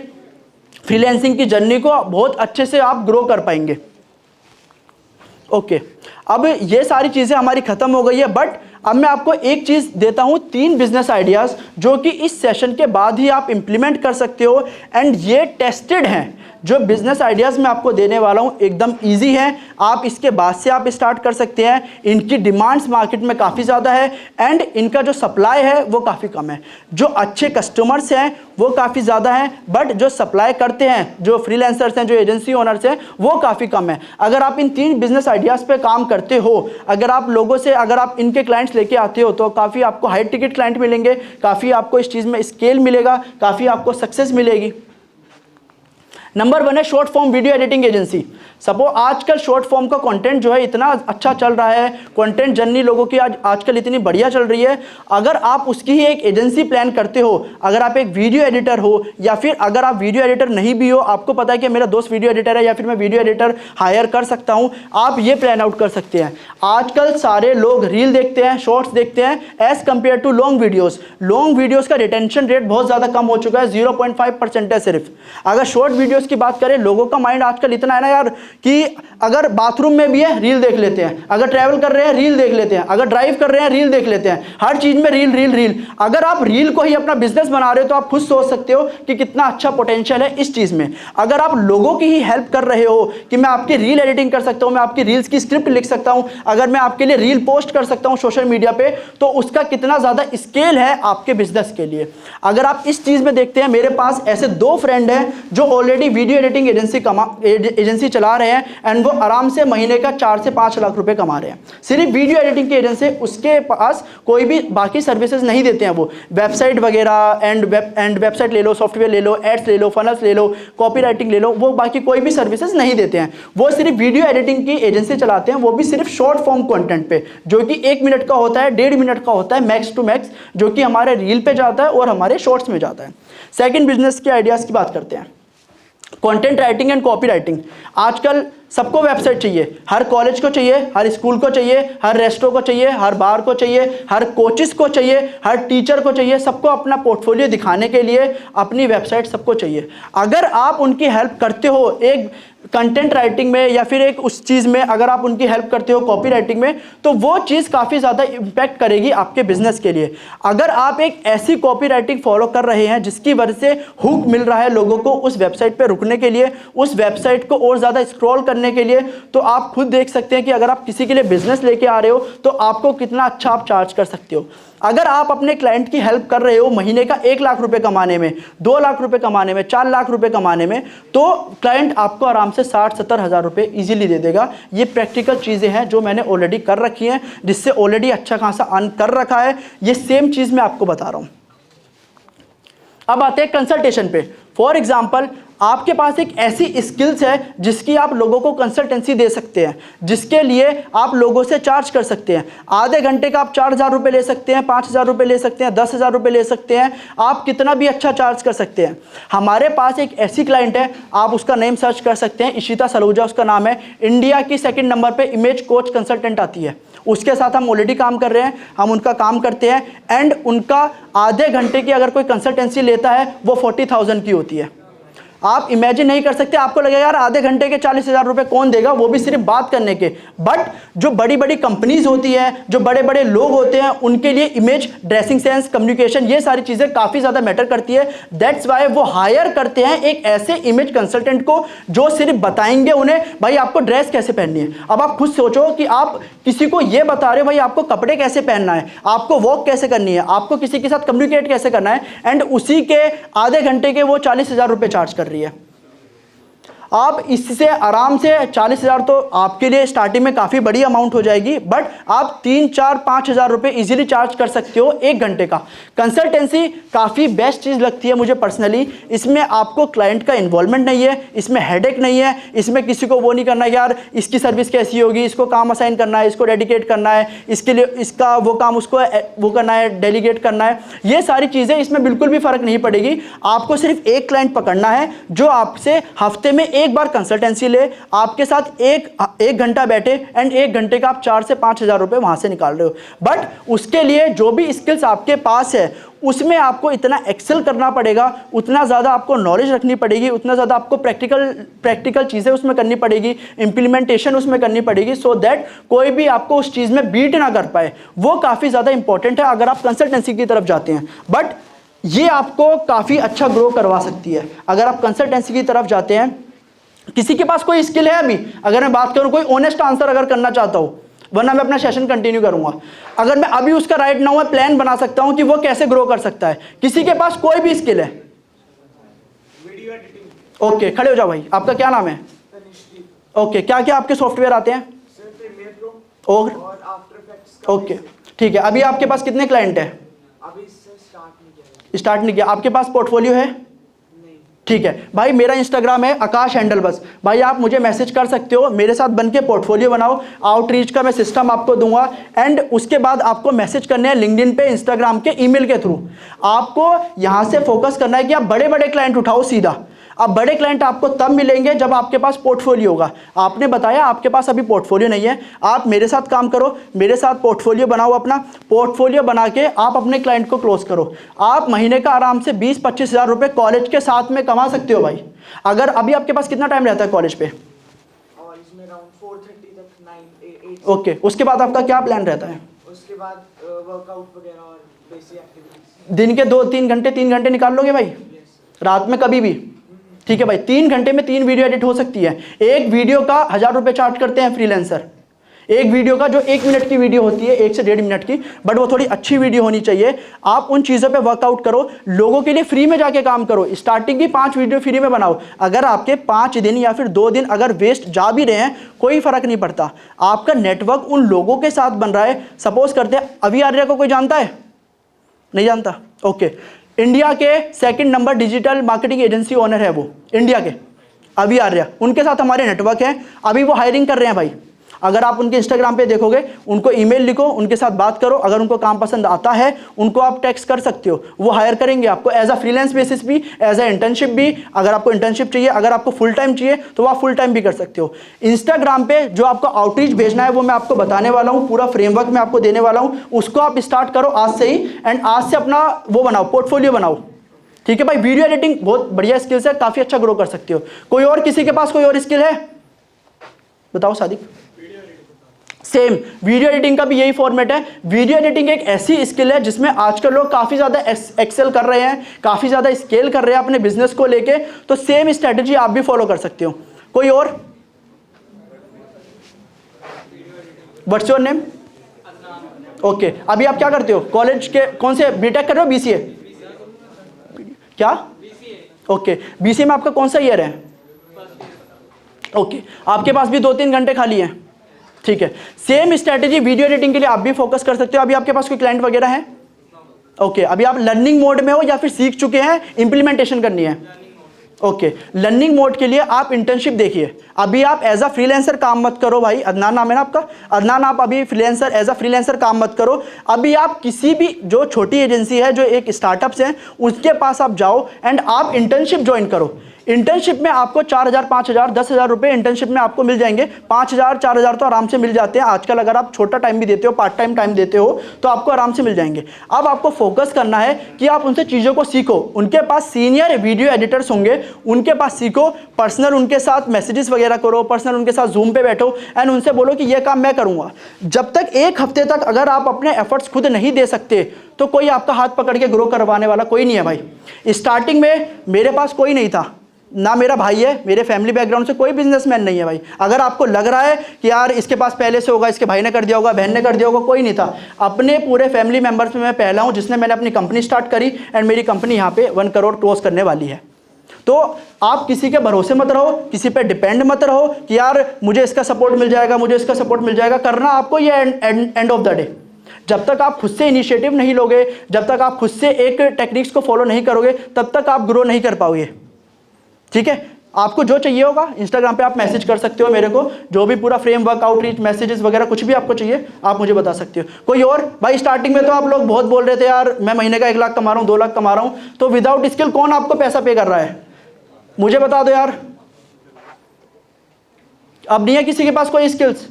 फ्रीलांसिंग की जर्नी को बहुत अच्छे से आप ग्रो कर पाएंगे। ओके, अब ये सारी चीज़ें हमारी ख़त्म हो गई है, बट अब मैं आपको एक चीज़ देता हूँ, 3 बिजनेस आइडियाज़ जो कि इस सेशन के बाद ही आप इंप्लीमेंट कर सकते हो। एंड ये टेस्टेड हैं। जो बिजनेस आइडियाज़ मैं आपको देने वाला हूँ एकदम इजी हैं, आप इसके बाद से आप स्टार्ट कर सकते हैं। इनकी डिमांड्स मार्केट में काफ़ी ज़्यादा है एंड इनका जो सप्लाई है वो काफ़ी कम है। जो अच्छे कस्टमर्स हैं वो काफ़ी ज़्यादा हैं, बट जो सप्लाई करते हैं, जो फ्रीलांसर्स हैं, जो एजेंसी ओनर्स हैं, वो काफ़ी कम है। अगर आप इन 3 बिजनेस आइडियाज़ पे काम करते हो, अगर आप लोगों से, अगर आप इनके क्लाइंट्स लेके आते हो, तो काफ़ी आपको हाई टिकट क्लाइंट मिलेंगे, काफ़ी आपको इस चीज़ में स्केल मिलेगा, काफ़ी आपको सक्सेस मिलेगी। नंबर 1 है short form video editing agency. Suppose आजकल शॉर्ट फॉर्म का कंटेंट जो है इतना अच्छा चल रहा है, कंटेंट जर्नी लोगों की आजकल इतनी बढ़िया चल रही है। अगर आप उसकी ही एक एजेंसी प्लान करते हो, अगर आप एक वीडियो एडिटर हो, या फिर अगर आप वीडियो एडिटर नहीं भी हो, आपको पता है कि मेरा दोस्त वीडियो एडिटर है या फिर मैं वीडियो एडिटर हायर कर सकता हूं, आप ये प्लान आउट कर सकते हैं। आजकल सारे लोग रील देखते हैं, शॉर्ट्स देखते हैं as compare to long videos. Long videos का रिटेंशन रेट बहुत ज़्यादा कम हो चुका है, 0.5% है सिर्फ। अगर शॉर्ट वीडियोज़ वीडियोस की बात करें, लोगों का माइंड आजकल इतना है ना यार कि अगर बाथरूम में भी है रील देख लेते हैं, अगर ट्रैवल कर रहे हैं रील देख लेते हैं, अगर ड्राइव कर रहे हैं रील देख लेते हैं, हर चीज में रील रील रील। अगर आप रील को ही अपना बिजनेस बना रहे हो तो आप खुद सोच सकते हो कि कितना अच्छा पोटेंशियल है इस चीज में। अगर आप लोगों की ही हेल्प कर रहे हो कि मैं आपकी रील एडिटिंग कर सकता हूं, मैं आपकी रील्स की स्क्रिप्ट लिख सकता हूं, अगर मैं आपके लिए रील पोस्ट कर सकता हूं सोशल मीडिया पे, तो उसका कितना ज्यादा स्केल है आपके बिजनेस के लिए। अगर आप इस चीज में देखते हैं, मेरे पास ऐसे 2 फ्रेंड हैं जो ऑलरेडी वीडियो एडिटिंग एजेंसी चला रहे हैं एंड वो आराम से महीने का 4 से 5 लाख रुपए कमा रहे हैं सिर्फ वीडियो एडिटिंग की एजेंसी। उसके पास कोई भी बाकी सर्विसेज नहीं देते हैं, वो वेबसाइट वगैरह एंड वेबसाइट ले लो, सॉफ्टवेयर ले लो, एड्स ले लो, फनल्स ले लो, कॉपीराइटिंग ले लो, वो बाकी कोई भी सर्विसेज नहीं देते हैं। वो सिर्फ वीडियो एडिटिंग की एजेंसी चलाते हैं, वो भी सिर्फ शॉर्ट फॉर्म कंटेंट पे, जो कि 1 मिनट का होता है, 1.5 मिनट का होता है मैक्स टू मैक्स, जो कि हमारे रील पे जाता है और हमारे शॉर्ट्स में जाता है। सेकंड बिजनेस के आइडियाज की बात करते हैं, content writing and copy writing. आजकल सबको वेबसाइट चाहिए, हर कॉलेज को चाहिए, हर स्कूल को चाहिए, हर रेस्टों को चाहिए, हर बार को चाहिए, हर कोचिस को चाहिए, हर टीचर को चाहिए, सबको अपना पोर्टफोलियो दिखाने के लिए अपनी वेबसाइट सबको चाहिए। अगर आप उनकी हेल्प करते हो एक कंटेंट राइटिंग में या फिर एक उस चीज़ में, अगर आप उनकी हेल्प करते हो कॉपी राइटिंग में, तो वो चीज़ काफ़ी ज़्यादा इम्पैक्ट करेगी आपके बिजनेस के लिए। अगर आप एक ऐसी कॉपी राइटिंग फॉलो कर रहे हैं जिसकी वजह से हुक मिल रहा है लोगों को उस वेबसाइट पे रुकने के लिए, उस वेबसाइट को और ज़्यादा स्क्रॉल करने के लिए, तो आप खुद देख सकते हैं कि अगर आप किसी के लिए बिजनेस लेके आ रहे हो तो आपको कितना अच्छा आप चार्ज कर सकते हो। अगर आप अपने क्लाइंट की हेल्प कर रहे हो महीने का 1 लाख रुपए कमाने में, 2 लाख रुपए कमाने में, 4 लाख रुपए कमाने में, तो क्लाइंट आपको आराम से 60-70 हज़ार रुपए इजीली दे देगा। ये प्रैक्टिकल चीज़ें हैं जो मैंने ऑलरेडी कर रखी हैं, जिससे ऑलरेडी अच्छा खासा अर्न कर रखा है। ये सेम चीज़ मैं आपको बता रहा हूँ। अब आते हैं कंसल्टेशन पे। फॉर एग्जाम्पल, आपके पास एक ऐसी स्किल्स है जिसकी आप लोगों को कंसल्टेंसी दे सकते हैं, जिसके लिए आप लोगों से चार्ज कर सकते हैं। आधे घंटे का आप 4,000 रुपये ले सकते हैं, 5,000 रुपये ले सकते हैं, 10,000 रुपये ले सकते हैं, आप कितना भी अच्छा चार्ज कर सकते हैं। हमारे पास एक ऐसी क्लाइंट है, आप उसका नेम सर्च कर सकते हैं, इशिता सलूजा उसका नाम है। इंडिया की 2nd नंबर पर इमेज कोच कंसल्टेंट आती है, उसके साथ हम ऑलरेडी काम कर रहे हैं, हम उनका काम करते हैं एंड उनका आधे घंटे की अगर कोई कंसल्टेंसी लेता है वो 40,000 की होती है। आप इमेजिन नहीं कर सकते, आपको लगेगा यार आधे घंटे के 40,000 रुपये कौन देगा, वो भी सिर्फ बात करने के। बट जो बड़ी बड़ी कंपनीज होती हैं, जो बड़े बड़े लोग होते हैं, उनके लिए इमेज, ड्रेसिंग सेंस, कम्युनिकेशन, ये सारी चीज़ें काफ़ी ज़्यादा मैटर करती है। दैट्स वाई वो हायर करते हैं एक ऐसे इमेज कंसल्टेंट को जो सिर्फ बताएंगे उन्हें भाई आपको ड्रेस कैसे पहननी है। अब आप खुद सोचो कि आप किसी को ये बता रहे हो भाई आपको कपड़े कैसे पहनना है, आपको वॉक कैसे करनी है, आपको किसी के साथ कम्युनिकेट कैसे करना है, एंड उसी के आधे घंटे के वो 40,000 रुपये चार्ज कर रही है। आप इससे आराम से 40,000 तो आपके लिए स्टार्टिंग में काफ़ी बड़ी अमाउंट हो जाएगी, बट आप 3, 4, 5,000 रुपये इजीली चार्ज कर सकते हो 1 घंटे का। कंसल्टेंसी काफ़ी बेस्ट चीज़ लगती है मुझे पर्सनली। इसमें आपको क्लाइंट का इन्वॉल्वमेंट नहीं है, इसमें हेडेक नहीं है, इसमें किसी को वो नहीं करना कि यार इसकी सर्विस कैसी होगी, इसको काम असाइन करना है, इसको डेडिकेट करना है, इसके लिए इसका वो काम उसको वो करना है, डेलीगेट करना है। ये सारी चीज़ें इसमें बिल्कुल भी फ़र्क नहीं पड़ेगी। आपको सिर्फ एक क्लाइंट पकड़ना है जो आपसे हफ्ते में एक बार कंसल्टेंसी ले, आपके साथ एक घंटा बैठे एंड 1 घंटे का आप 4 से 5,000 रुपये वहां से निकाल रहे हो। बट उसके लिए जो भी स्किल्स आपके पास है उसमें आपको इतना एक्सेल करना पड़ेगा, उतना ज़्यादा आपको नॉलेज रखनी पड़ेगी, उतना ज़्यादा आपको प्रैक्टिकल चीज़ें उसमें करनी पड़ेगी, इम्प्लीमेंटेशन उसमें करनी पड़ेगी, सो दैट कोई भी आपको उस चीज़ में बीट ना कर पाए। वो काफ़ी ज़्यादा इंपॉर्टेंट है अगर आप कंसल्टेंसी की तरफ जाते हैं। बट ये आपको काफ़ी अच्छा ग्रो करवा सकती है अगर आप कंसल्टेंसी की तरफ जाते हैं। किसी के पास कोई स्किल है अभी, अगर मैं बात करूं, कोई ऑनेस्ट आंसर अगर करना चाहता हूं, वरना मैं अपना सेशन कंटिन्यू करूंगा। अगर मैं अभी उसका राइट नाउ मैं प्लान बना सकता हूं कि वो कैसे ग्रो कर सकता है। किसी के पास कोई भी स्किल है, वीडियो एडिटिंग। ओके, खड़े हो जाओ भाई। आपका क्या नाम है? ओके, क्या क्या आपके सॉफ्टवेयर आते हैं? और आफ्टर इफेक्ट्स। ओके, ठीक है। अभी आपके पास कितने क्लाइंट है? अभी से स्टार्ट नहीं किया। आपके पास पोर्टफोलियो है? ठीक है भाई, मेरा इंस्टाग्राम है आकाश हैंडल बस। भाई आप मुझे मैसेज कर सकते हो, मेरे साथ बन के पोर्टफोलियो बनाओ। आउटरीच का मैं सिस्टम आपको दूंगा एंड उसके बाद आपको मैसेज करने हैं लिंक्डइन पे, इंस्टाग्राम के ईमेल के थ्रू। आपको यहाँ से फोकस करना है कि आप बड़े बड़े क्लाइंट उठाओ सीधा। अब बड़े क्लाइंट आपको तब मिलेंगे जब आपके पास पोर्टफोलियो होगा। आपने बताया आपके पास अभी पोर्टफोलियो नहीं है, आप मेरे साथ काम करो, मेरे साथ पोर्टफोलियो बनाओ, अपना पोर्टफोलियो बना के आप अपने क्लाइंट को क्लोज करो। आप महीने का आराम से 20-25 हज़ार रुपये कॉलेज के साथ में कमा सकते हो भाई। अगर अभी आपके पास कितना टाइम रहता है कॉलेज पे? और इसमें अराउंड 4:30 तक 9-8। ओके, उसके बाद आपका क्या प्लान रहता है? उसके बाद वर्कआउट वगैरह और बेसिक एक्टिविटीज। दिन के 2-3 घंटे 3 घंटे निकाल लोगे भाई? रात में कभी भी? ठीक है भाई, 3 घंटे में 3 वीडियो एडिट हो सकती है। एक वीडियो का 1000 रुपये चार्ज करते हैं फ्रीलांसर। एक वीडियो का जो 1 मिनट की वीडियो होती है, 1 से 1.5 मिनट की, बट वो थोड़ी अच्छी वीडियो होनी चाहिए। आप उन चीज़ों पे वर्कआउट करो, लोगों के लिए फ्री में जाके काम करो। स्टार्टिंग की 5 वीडियो फ्री में बनाओ। अगर आपके 5 दिन या फिर 2 दिन अगर वेस्ट जा भी रहे हैं, कोई फर्क नहीं पड़ता। आपका नेटवर्क उन लोगों के साथ बन रहा है। सपोज करते हैं अभी आर्या को कोई जानता है? नहीं जानता? ओके, इंडिया के 2nd number digital marketing agency owner है वो, इंडिया के अभी आर्या। उनके साथ हमारे नेटवर्क है, अभी वो हायरिंग कर रहे हैं भाई। अगर आप उनके इंस्टाग्राम पे देखोगे, उनको ईमेल लिखो, उनके साथ बात करो। अगर उनको काम पसंद आता है, उनको आप टेक्स्ट कर सकते हो, वो हायर करेंगे आपको एज अ फ्रीलांस बेसिस भी, एज अ इंटर्नशिप भी। अगर आपको इंटर्नशिप चाहिए, अगर आपको फुल टाइम चाहिए तो आप फुल टाइम भी कर सकते हो। इंस्टाग्राम पे जो आपको आउटरीच भेजना है वो मैं आपको बताने वाला हूँ, पूरा फ्रेमवर्क मैं आपको देने वाला हूँ। उसको आप स्टार्ट करो आज से ही, एंड आज से अपना वो बनाओ, पोर्टफोलियो बनाओ। ठीक है भाई, वीडियो एडिटिंग बहुत बढ़िया स्किल्स है, काफ़ी अच्छा ग्रो कर सकते हो। कोई और, किसी के पास कोई और स्किल है? बताओ सादिक। सेम वीडियो एडिटिंग का भी यही फॉर्मेट है। वीडियो एडिटिंग एक ऐसी स्किल है जिसमें आजकल लोग काफ़ी ज़्यादा एक्सेल कर रहे हैं, काफ़ी ज़्यादा स्केल कर रहे हैं अपने बिजनेस को लेके। तो सेम स्ट्रेटजी आप भी फॉलो कर सकते हो। कोई और? What's your name? ओके, अभी आप क्या करते हो? कॉलेज के कौन से, बीटेक कर रहे हो, बीसीए? क्या? ओके, बीसीए में आपका कौन सा ईयर है? ओके, आपके पास भी 2-3 घंटे खाली हैं। ठीक है, सेम स्ट्रैटेजी वीडियो एडिटिंग के लिए आप भी फोकस कर सकते हो। अभी आपके पास कोई क्लाइंट वगैरह है? ओके, अभी आप लर्निंग मोड में हो या फिर सीख चुके हैं, इंप्लीमेंटेशन करनी है? ओके, लर्निंग मोड के लिए आप इंटर्नशिप देखिए। अभी आप एज अ फ्रीलांसर काम मत करो भाई। अदनान नाम है ना आपका? अदनान, आप अभी फ्रीलांसर, एज अ फ्रीलांसर काम मत करो। अभी आप किसी भी जो छोटी एजेंसी है, जो एक स्टार्टअप्स हैं, उसके पास आप जाओ एंड आप इंटर्नशिप ज्वाइन करो। इंटर्नशिप में आपको 4,000, 5,000, 10,000 रुपये इंटर्नशिप में आपको मिल जाएंगे। 5,000, 4,000 तो आराम से मिल जाते हैं आजकल। अगर आप छोटा टाइम भी देते हो, पार्ट टाइम टाइम देते हो, तो आपको आराम से मिल जाएंगे। अब आपको फोकस करना है कि आप उनसे चीज़ों को सीखो। उनके पास सीनियर वीडियो एडिटर्स होंगे, उनके पास सीखो, पर्सनल उनके साथ मैसेजेस वगैरह करो, पर्सनल उनके साथ जूम पे बैठो एंड उनसे बोलो कि ये काम मैं करूँगा। जब तक 1 हफ्ते तक अगर आप अपने एफर्ट्स खुद नहीं दे सकते, तो कोई आपका हाथ पकड़ के ग्रो करवाने वाला कोई नहीं है भाई। स्टार्टिंग में मेरे पास कोई नहीं था, ना मेरा भाई है, मेरे फैमिली बैकग्राउंड से कोई बिजनेसमैन नहीं है भाई। अगर आपको लग रहा है कि यार इसके पास पहले से होगा, इसके भाई ने कर दिया होगा, बहन ने कर दिया होगा, कोई नहीं था। अपने पूरे फैमिली मेंबर्स में मैं पहला हूं जिसने मैंने अपनी कंपनी स्टार्ट करी एंड मेरी कंपनी यहाँ पे 1 करोड़ क्रॉस करने वाली है। तो आप किसी के भरोसे मत रहो, किसी पे डिपेंड मत रहो कि यार मुझे इसका सपोर्ट मिल जाएगा, मुझे इसका सपोर्ट मिल जाएगा। करना आपको ये एंड ऑफ द डे। जब तक आप खुद से इनिशिएटिव नहीं लोगे, जब तक आप खुद से एक टेक्निक्स को फॉलो नहीं करोगे, तब तक आप ग्रो नहीं कर पाओगे। ठीक है, आपको जो चाहिए होगा इंस्टाग्राम पे आप मैसेज कर सकते हो मेरे को, जो भी पूरा फ्रेमवर्क, आउटरीच, मैसेजेस वगैरह कुछ भी आपको चाहिए आप मुझे बता सकते हो। कोई और? भाई स्टार्टिंग में तो आप लोग बहुत बोल रहे थे यार मैं महीने का 1 लाख कमा रहा हूँ, 2 लाख कमा रहा हूँ, तो विदाउट स्किल कौन आपको पैसा पे कर रहा है? मुझे बता दो यार। अब नहीं है किसी के पास कोई स्किल्स?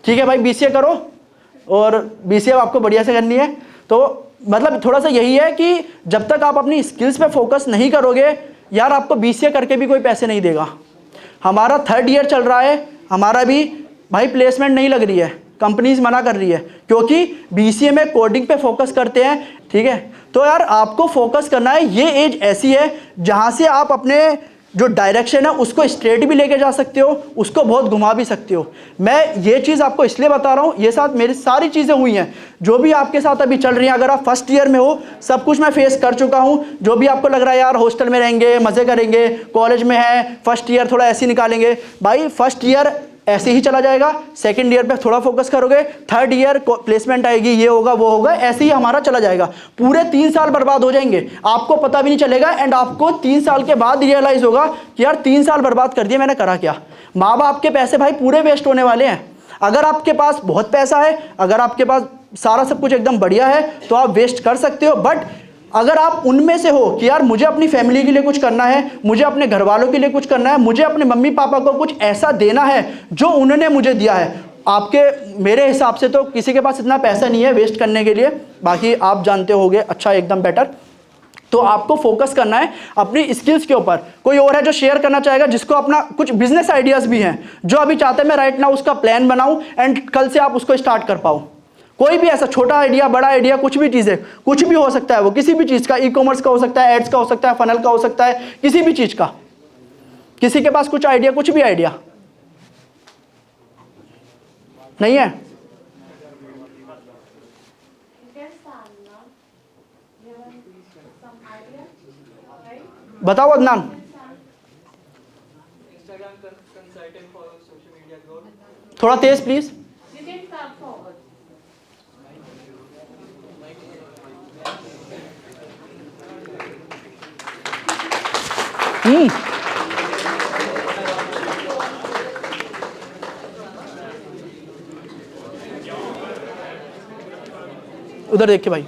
ठीक है भाई, बीसीए करो, और बीसीए आपको बढ़िया से करनी है। तो मतलब थोड़ा सा यही है कि जब तक आप अपनी स्किल्स पे फोकस नहीं करोगे यार, आपको बीसीए करके भी कोई पैसे नहीं देगा। हमारा 3rd ईयर चल रहा है, हमारा भी भाई प्लेसमेंट नहीं लग रही है, कंपनीज मना कर रही है, क्योंकि बीसीए में कोडिंग पे फोकस करते हैं। ठीक है, तो यार आपको फोकस करना है। ये एज ऐसी है जहाँ से आप अपने जो डायरेक्शन है उसको स्ट्रेट भी लेके जा सकते हो, उसको बहुत घुमा भी सकते हो। मैं ये चीज़ आपको इसलिए बता रहा हूँ, ये साथ मेरी सारी चीज़ें हुई हैं जो भी आपके साथ अभी चल रही हैं। अगर आप 1st ईयर में हो, सब कुछ मैं फेस कर चुका हूँ। जो भी आपको लग रहा है यार हॉस्टल में रहेंगे, मज़े करेंगे, कॉलेज में है, 1st ईयर थोड़ा ऐसे निकालेंगे, भाई 1st ईयर ऐसे ही चला जाएगा। 2nd ईयर पे थोड़ा फोकस करोगे, 3rd ईयर प्लेसमेंट आएगी, ये होगा वो होगा, ऐसे ही हमारा चला जाएगा। पूरे 3 साल बर्बाद हो जाएंगे, आपको पता भी नहीं चलेगा। एंड आपको 3 साल के बाद रियलाइज होगा कि यार 3 साल बर्बाद कर दिए, मैंने करा क्या। माँ बाप के पैसे भाई पूरे वेस्ट होने वाले हैं। अगर आपके पास बहुत पैसा है, अगर आपके पास सारा सब कुछ एकदम बढ़िया है, तो आप वेस्ट कर सकते हो, बट अगर आप उनमें से हो कि यार मुझे अपनी फैमिली के लिए कुछ करना है, मुझे अपने घर वालों के लिए कुछ करना है, मुझे अपने मम्मी पापा को कुछ ऐसा देना है जो उन्होंने मुझे दिया है, आपके मेरे हिसाब से तो किसी के पास इतना पैसा नहीं है वेस्ट करने के लिए, बाकी आप जानते होगे अच्छा एकदम बेटर। तो आपको फोकस करना है अपनी स्किल्स के ऊपर। कोई और है जो शेयर करना चाहेगा, जिसको अपना कुछ बिजनेस आइडियाज़ भी हैं, जो अभी चाहते हैं मैं राइट नाउ उसका प्लान बनाऊं एंड कल से आप उसको स्टार्ट कर पाओ। कोई भी ऐसा छोटा आइडिया, बड़ा आइडिया, कुछ भी चीज़ है, कुछ भी हो सकता है, वो किसी भी चीज़ का, ई कॉमर्स का हो सकता है, एड्स का हो सकता है, फनल का हो सकता है, किसी भी चीज़ का। किसी के पास कुछ आइडिया, कुछ भी आइडिया नहीं है? बताओ Adnan. Instagram consultant for social media growth. थोड़ा तेज please. You can start forward. उधर देख के भाई।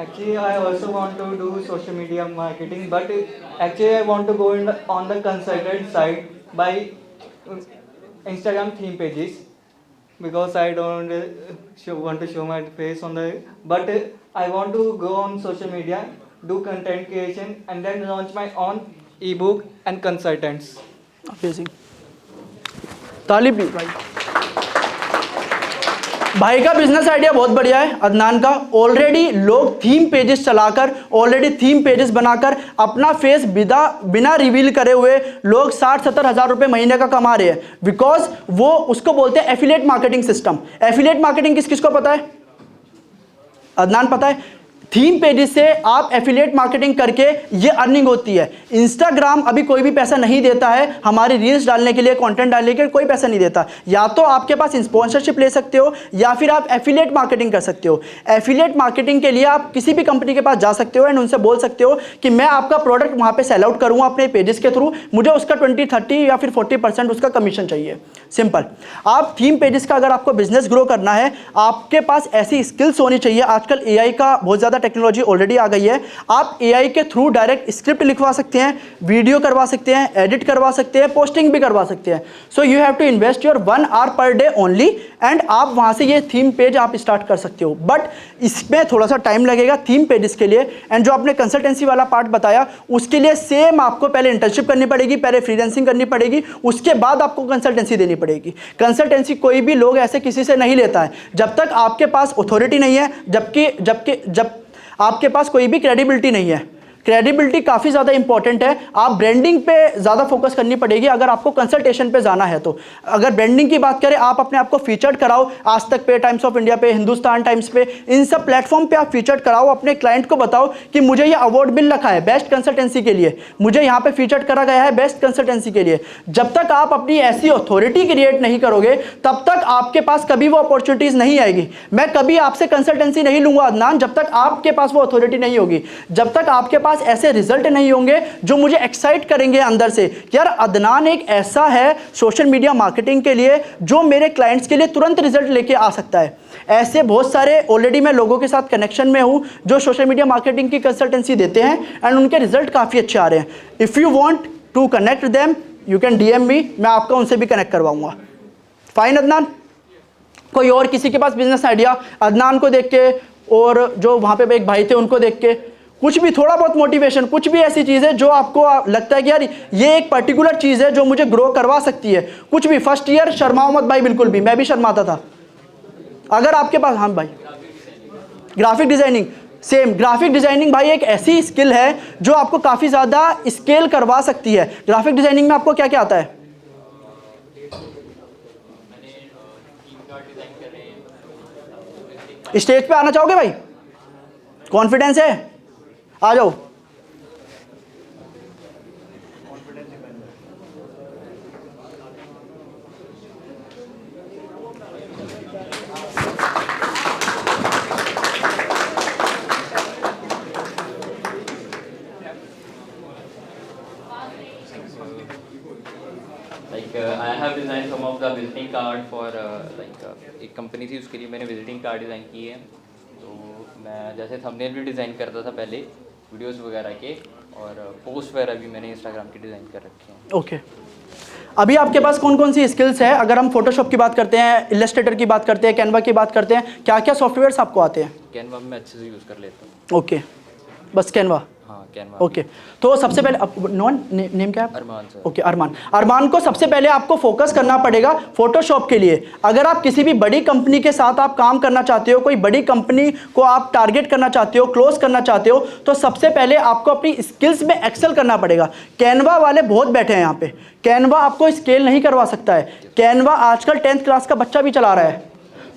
Actually, I also want to do social media marketing, but actually I want to go on the consultant side by Instagram theme pages, because I don't want to show my face on the. But I want to go on social media, do content creation, and then launch my own ebook and consultants. Amazing, ताली भी भाई। भाई का business idea बहुत बढ़िया है अदनान का। Already लोग थीम पेजेस चलाकर, ऑलरेडी थीम पेजेस बनाकर अपना फेस बिना रिवील करे हुए लोग 60-70 हज़ार रुपए महीने का कमा रहे हैं, बिकॉज वो उसको बोलते हैं affiliate marketing system. Affiliate marketing किस किस को पता है? अदनान पता है? थीम पेजेस से आप एफिलिएट मार्केटिंग करके ये अर्निंग होती है। इंस्टाग्राम अभी कोई भी पैसा नहीं देता है हमारी रील्स डालने के लिए, कंटेंट डालने के लिए कोई पैसा नहीं देता। या तो आपके पास स्पॉन्सरशिप ले सकते हो या फिर आप एफिलिएट मार्केटिंग कर सकते हो। एफिलिएट मार्केटिंग के लिए आप किसी भी कंपनी के पास जा सकते हो एंड उनसे बोल सकते हो कि मैं आपका प्रोडक्ट वहाँ पर सेल आउट करूँगा अपने पेजेस के थ्रू, मुझे उसका 20-30 या फिर 40% उसका कमीशन चाहिए। सिंपल। आप थीम पेजेस का अगर आपको बिजनेस ग्रो करना है, आपके पास ऐसी स्किल्स होनी चाहिए। आजकल एआई का बहुत ज़्यादा टेक्नोलॉजी ऑलरेडी आ गई है। आप एआई के थ्रू डायरेक्ट स्क्रिप्ट लिखवा सकते हैं, वीडियो करवा सकते हैं, एडिट करवा सकते हैं, पोस्टिंग भी करवा सकते हैं। So you have to invest your 1 hour per day only and आप वहाँ से ये थीम पेज आप स्टार्ट कर सकते हो। बट इसमें थोड़ा सा टाइम लगेगा थीम पेजेस के लिए। एंड जो आपने कंसल्टेंसी वाला पार्ट बताया, उसके लिए सेम आपको पहले इंटर्नशिप करनी पड़ेगी, पहले फ्रीलांसिंग करनी पड़ेगी, उसके बाद आपको कंसल्टेंसी देनी पड़ेगी। कंसल्टेंसी कोई भी लोग ऐसे किसी से नहीं लेता है जब तक आपके पास अथॉरिटी नहीं है, जब आपके पास कोई भी क्रेडिबिलिटी नहीं है। क्रेडिबिलिटी काफ़ी ज़्यादा इंपॉर्टेंट है। आप ब्रांडिंग पे ज़्यादा फोकस करनी पड़ेगी अगर आपको कंसल्टेशन पे जाना है तो। अगर ब्रांडिंग की बात करें, आप अपने आप को फीचर्ड कराओ आज तक पे, टाइम्स ऑफ इंडिया पे, हिंदुस्तान टाइम्स पे, इन सब प्लेटफॉर्म पे आप फीचर्ड कराओ। अपने क्लाइंट को बताओ कि मुझे ये अवार्ड मिल रखा है बेस्ट कंसल्टेंसी के लिए, मुझे यहाँ पे फीचर्ड करा गया है बेस्ट कंसल्टेंसी के लिए। जब तक आप अपनी ऐसी अथॉरिटी क्रिएट नहीं करोगे तब तक आपके पास कभी वो अपॉर्चुनिटीज़ नहीं आएगी। मैं कभी आपसे कंसल्टेंसी नहीं लूँगा अदनान जब तक आपके पास वो अथॉरिटी नहीं होगी, जब तक आपके पास ऐसे रिजल्ट नहीं होंगे जो मुझे एक्साइट करेंगे अंदर से। यार अदनान एक ऐसा है सोशल मीडिया मार्केटिंग के लिए जो मेरे क्लाइंट्स के लिए तुरंत रिजल्ट लेके आ सकता है। ऐसे बहुत सारे ऑलरेडी मैं लोगों के साथ कनेक्शन में हूं जो सोशल मीडिया मार्केटिंग की कंसल्टेंसी देते हैं एंड उनके रिजल्ट काफ़ी अच्छे आ रहे हैं। If you want to connect them you can DM me, मैं आपको उनसे भी कनेक्ट करवाऊंगा। फाइन अदनान? कोई और किसी के पास बिजनेस आइडिया अदनान को देख के और जो वहाँ पे एक भाई थे उनको देख के, कुछ भी थोड़ा बहुत मोटिवेशन, कुछ भी ऐसी चीज़ है जो आपको लगता है कि यार ये एक पर्टिकुलर चीज़ है जो मुझे ग्रो करवा सकती है। कुछ भी। फर्स्ट ईयर शर्माओ मत भाई, बिल्कुल भी। मैं भी शर्माता था। अगर आपके पास, हाँ भाई, graphic designing, same. Graphic designing भाई एक ऐसी स्किल है जो आपको काफ़ी ज़्यादा स्केल करवा सकती है। ग्राफिक डिज़ाइनिंग में आपको क्या क्या आता है? स्टेज पे आना चाहोगे भाई? कॉन्फिडेंस है? आ जाओ। I have designed some of the visiting card for a company थी, उसके लिए मैंने विजिटिंग कार्ड डिज़ाइन की है। तो मैं जैसे थंबनेल भी डिज़ाइन करता था पहले वीडियोस वगैरह के, और पोस्ट वगैरह भी मैंने इंस्टाग्राम के डिज़ाइन कर रखे हैं। ओके, अभी आपके पास कौन कौन सी स्किल्स है? अगर हम फोटोशॉप की बात करते हैं, इलस्ट्रेटर की बात करते हैं, कैनवा की बात करते हैं, क्या क्या सॉफ्टवेयर्स आपको आते हैं? कैनवा में अच्छे से यूज़ कर लेता हूँ। ओके, बस कैनवा। हाँ कैनवा। ओके, तो सबसे पहले नेम क्या है? अरमान सर। ओके, अरमान को सबसे पहले आपको फोकस करना पड़ेगा फोटोशॉप के लिए। अगर आप किसी भी बड़ी कंपनी के साथ आप काम करना चाहते हो, कोई बड़ी कंपनी को आप टारगेट करना चाहते हो, क्लोज करना चाहते हो, तो सबसे पहले आपको अपनी स्किल्स में एक्सेल करना पड़ेगा। कैनवा वाले बहुत बैठे हैं यहाँ पे, कैनवा आपको स्केल नहीं करवा सकता है। कैनवा आजकल 10th क्लास का बच्चा भी चला रहा है।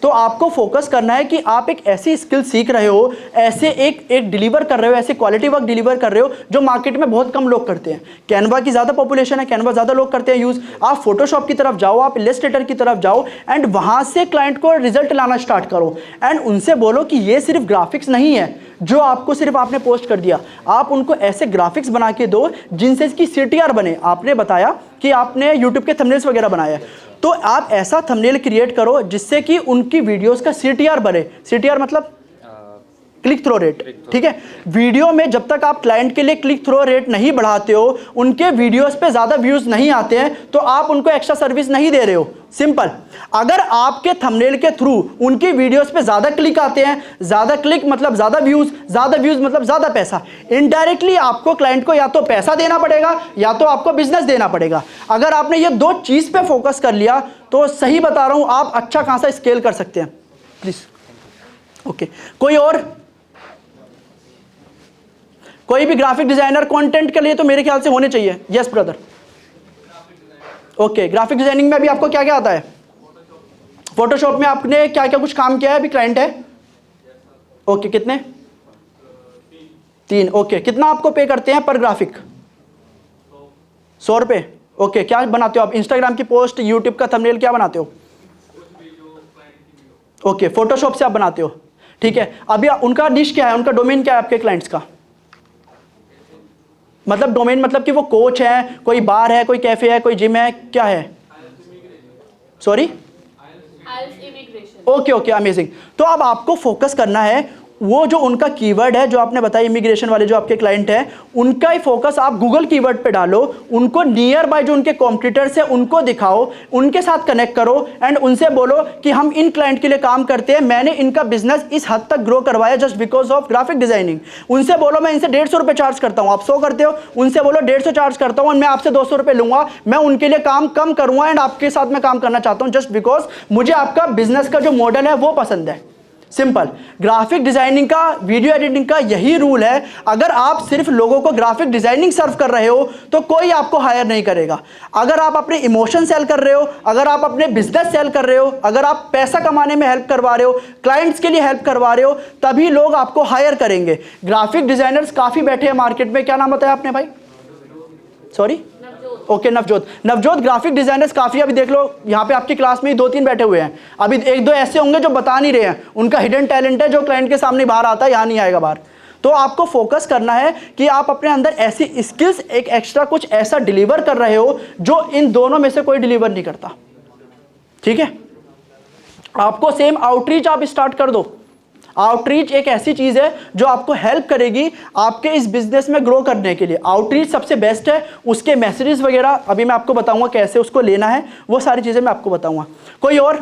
तो आपको फोकस करना है कि आप एक ऐसी स्किल सीख रहे हो, ऐसे एक डिलीवर कर रहे हो, ऐसे क्वालिटी वर्क डिलीवर कर रहे हो जो मार्केट में बहुत कम लोग करते हैं। कैनवा की ज़्यादा पॉपुलेशन है, कैनवा ज़्यादा लोग करते हैं यूज़। आप फोटोशॉप की तरफ जाओ, आप इलस्ट्रेटर की तरफ जाओ एंड वहाँ से क्लाइंट को रिजल्ट लाना स्टार्ट करो एंड उनसे बोलो कि ये सिर्फ ग्राफिक्स नहीं है जो आपको सिर्फ आपने पोस्ट कर दिया। आप उनको ऐसे ग्राफिक्स बना के दो जिनसे इसकी CTR बने। आपने बताया कि आपने यूट्यूब के थंबनेल्स वगैरह बनाए हैं, तो आप ऐसा थंबनेल क्रिएट करो जिससे कि उनकी वीडियोस का CTR बने। CTR मतलब क्लिक थ्रो रेट, ठीक है। वीडियो में जब तक आप क्लाइंट के लिए क्लिक थ्रो रेट नहीं बढ़ाते हो, उनके वीडियोस पे ज़्यादा व्यूज़ नहीं आते हैं, तो आप उनको एक्स्ट्रा सर्विस नहीं दे रहे हो। सिंपल। अगर आपके थंबनेल के थ्रू उनकी वीडियोस पे ज़्यादा क्लिक आते हैं, ज़्यादा क्लिक मतलब ज़्यादा व्यूज़ मतलब ज़्यादा पैसा, इनडायरेक्टली आपको क्लाइंट को या तो पैसा देना पड़ेगा या तो आपको बिजनेस देना पड़ेगा। अगर आपने ये दो चीज़ पे फोकस कर लिया तो सही बता रहा हूँ, आप अच्छा खासा स्केल कर सकते हैं। प्लीज़। ओके, कोई और? कोई भी ग्राफिक डिजाइनर कंटेंट के लिए तो मेरे ख्याल से होने चाहिए। Yes brother. Okay, graphic designing में अभी आपको क्या क्या आता है? फोटोशॉप में आपने क्या क्या कुछ काम किया है? अभी क्लाइंट है। ओके, कितने? 3। ओके, कितना आपको पे करते हैं पर ग्राफिक? 100 रुपये। ओके, क्या बनाते हो आप? इंस्टाग्राम की पोस्ट, यूट्यूब का थंबनेल, क्या बनाते हो? ओके, फोटोशॉप से आप बनाते हो, ठीक है। अभी उनका निश क्या है, उनका डोमेन क्या है आपके क्लाइंट्स का? मतलब डोमेन मतलब कि वो कोच है, कोई बार है, कोई कैफे है, कोई जिम है, क्या है? Sorry, okay okay, amazing. तो अब आपको फोकस करना है वो जो उनका कीवर्ड है जो आपने बताया, इमिग्रेशन वाले जो आपके क्लाइंट है, उनका ही फोकस आप गूगल कीवर्ड पे डालो, उनको नियर बाय जो उनके कॉम्पिटिटर्स है उनको दिखाओ, उनके साथ कनेक्ट करो एंड उनसे बोलो कि हम इन क्लाइंट के लिए काम करते हैं, मैंने इनका बिजनेस इस हद तक ग्रो करवाया just because of graphic designing. उनसे बोलो मैं इनसे 150 रुपये चार्ज करता हूँ, आप 100 करते हो, उनसे बोलो 150 चार्ज करता हूँ और मैं आपसे 200 रुपये लूंगा, मैं उनके लिए काम कम करूंगा एंड आपके साथ मैं काम करना चाहता हूँ जस्ट बिकॉज मुझे आपका बिजनेस का जो मॉडल है वो पसंद है। सिंपल। ग्राफिक डिजाइनिंग का, वीडियो एडिटिंग का यही रूल है। अगर आप सिर्फ लोगों को ग्राफिक डिजाइनिंग सर्व कर रहे हो तो कोई आपको हायर नहीं करेगा। अगर आप अपने इमोशन सेल कर रहे हो, अगर आप अपने बिजनेस सेल कर रहे हो, अगर आप पैसा कमाने में हेल्प करवा रहे हो, क्लाइंट्स के लिए हेल्प करवा रहे हो, तभी लोग आपको हायर करेंगे। ग्राफिक डिजाइनर्स काफी बैठे हैं मार्केट में। क्या नाम बताया आपने भाई? Sorry, okay, Navjot graphic designers काफी, अभी देख लो यहाँ पे आपकी क्लास में ही 2-3 बैठे हुए हैं। अभी 1-2 ऐसे होंगे जो बता नहीं रहे हैं, उनका हिडन टैलेंट है जो क्लाइंट के सामने बाहर आता है, यहाँ नहीं आएगा बाहर। तो आपको फोकस करना है कि आप अपने अंदर ऐसी स्किल्स, एक एक्स्ट्रा कुछ ऐसा डिलीवर कर रहे हो जो इन दोनों में से कोई डिलीवर नहीं करता, ठीक है। आपको सेम आउटरीच आप स्टार्ट कर दो। आउटरीच एक ऐसी चीज है जो आपको हेल्प करेगी आपके इस बिजनेस में ग्रो करने के लिए। आउटरीच सबसे बेस्ट है। उसके मैसेजेस वगैरह अभी मैं आपको बताऊंगा कैसे उसको लेना है, वो सारी चीजें मैं आपको बताऊंगा। कोई और?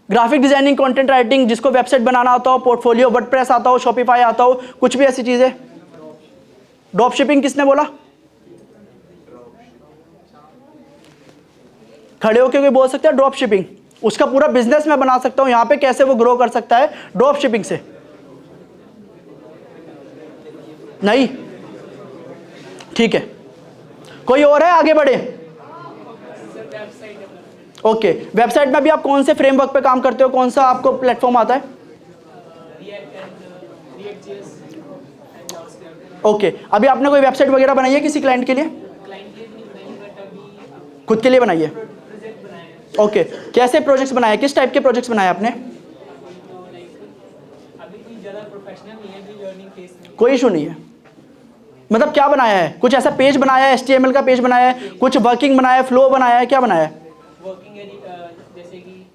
ग्राफिक डिजाइनिंग, कंटेंट राइटिंग, जिसको वेबसाइट बनाना आता हो, पोर्टफोलियो, वर्डप्रेस आता हो, शॉपिफाई आता हो, कुछ भी ऐसी चीजें। ड्रॉप शिपिंग किसने बोला? खड़े होकर कोई बोल सकता है ड्रॉप शिपिंग? उसका पूरा बिजनेस मैं बना सकता हूं यहां पे, कैसे वो ग्रो कर सकता है ड्रॉप शिपिंग से? नहीं, ठीक है। कोई और है? आगे बढ़े। ओके, वेबसाइट में भी आप कौन से फ्रेमवर्क पे काम करते हो, कौन सा आपको प्लेटफॉर्म आता है? ओके, अभी आपने कोई वेबसाइट वगैरह बनाई है किसी क्लाइंट के लिए? खुद के लिए बनाई है? ओके, कैसे प्रोजेक्ट्स बनाए, किस टाइप के प्रोजेक्ट्स बनाए आपने? कोई इशू नहीं है। मतलब क्या बनाया है? कुछ ऐसा पेज बनाया है, HTML का पेज बनाया है, कुछ वर्किंग बनाया है, फ्लो बनाया है, क्या बनाया है? वर्किंग है जैसे कि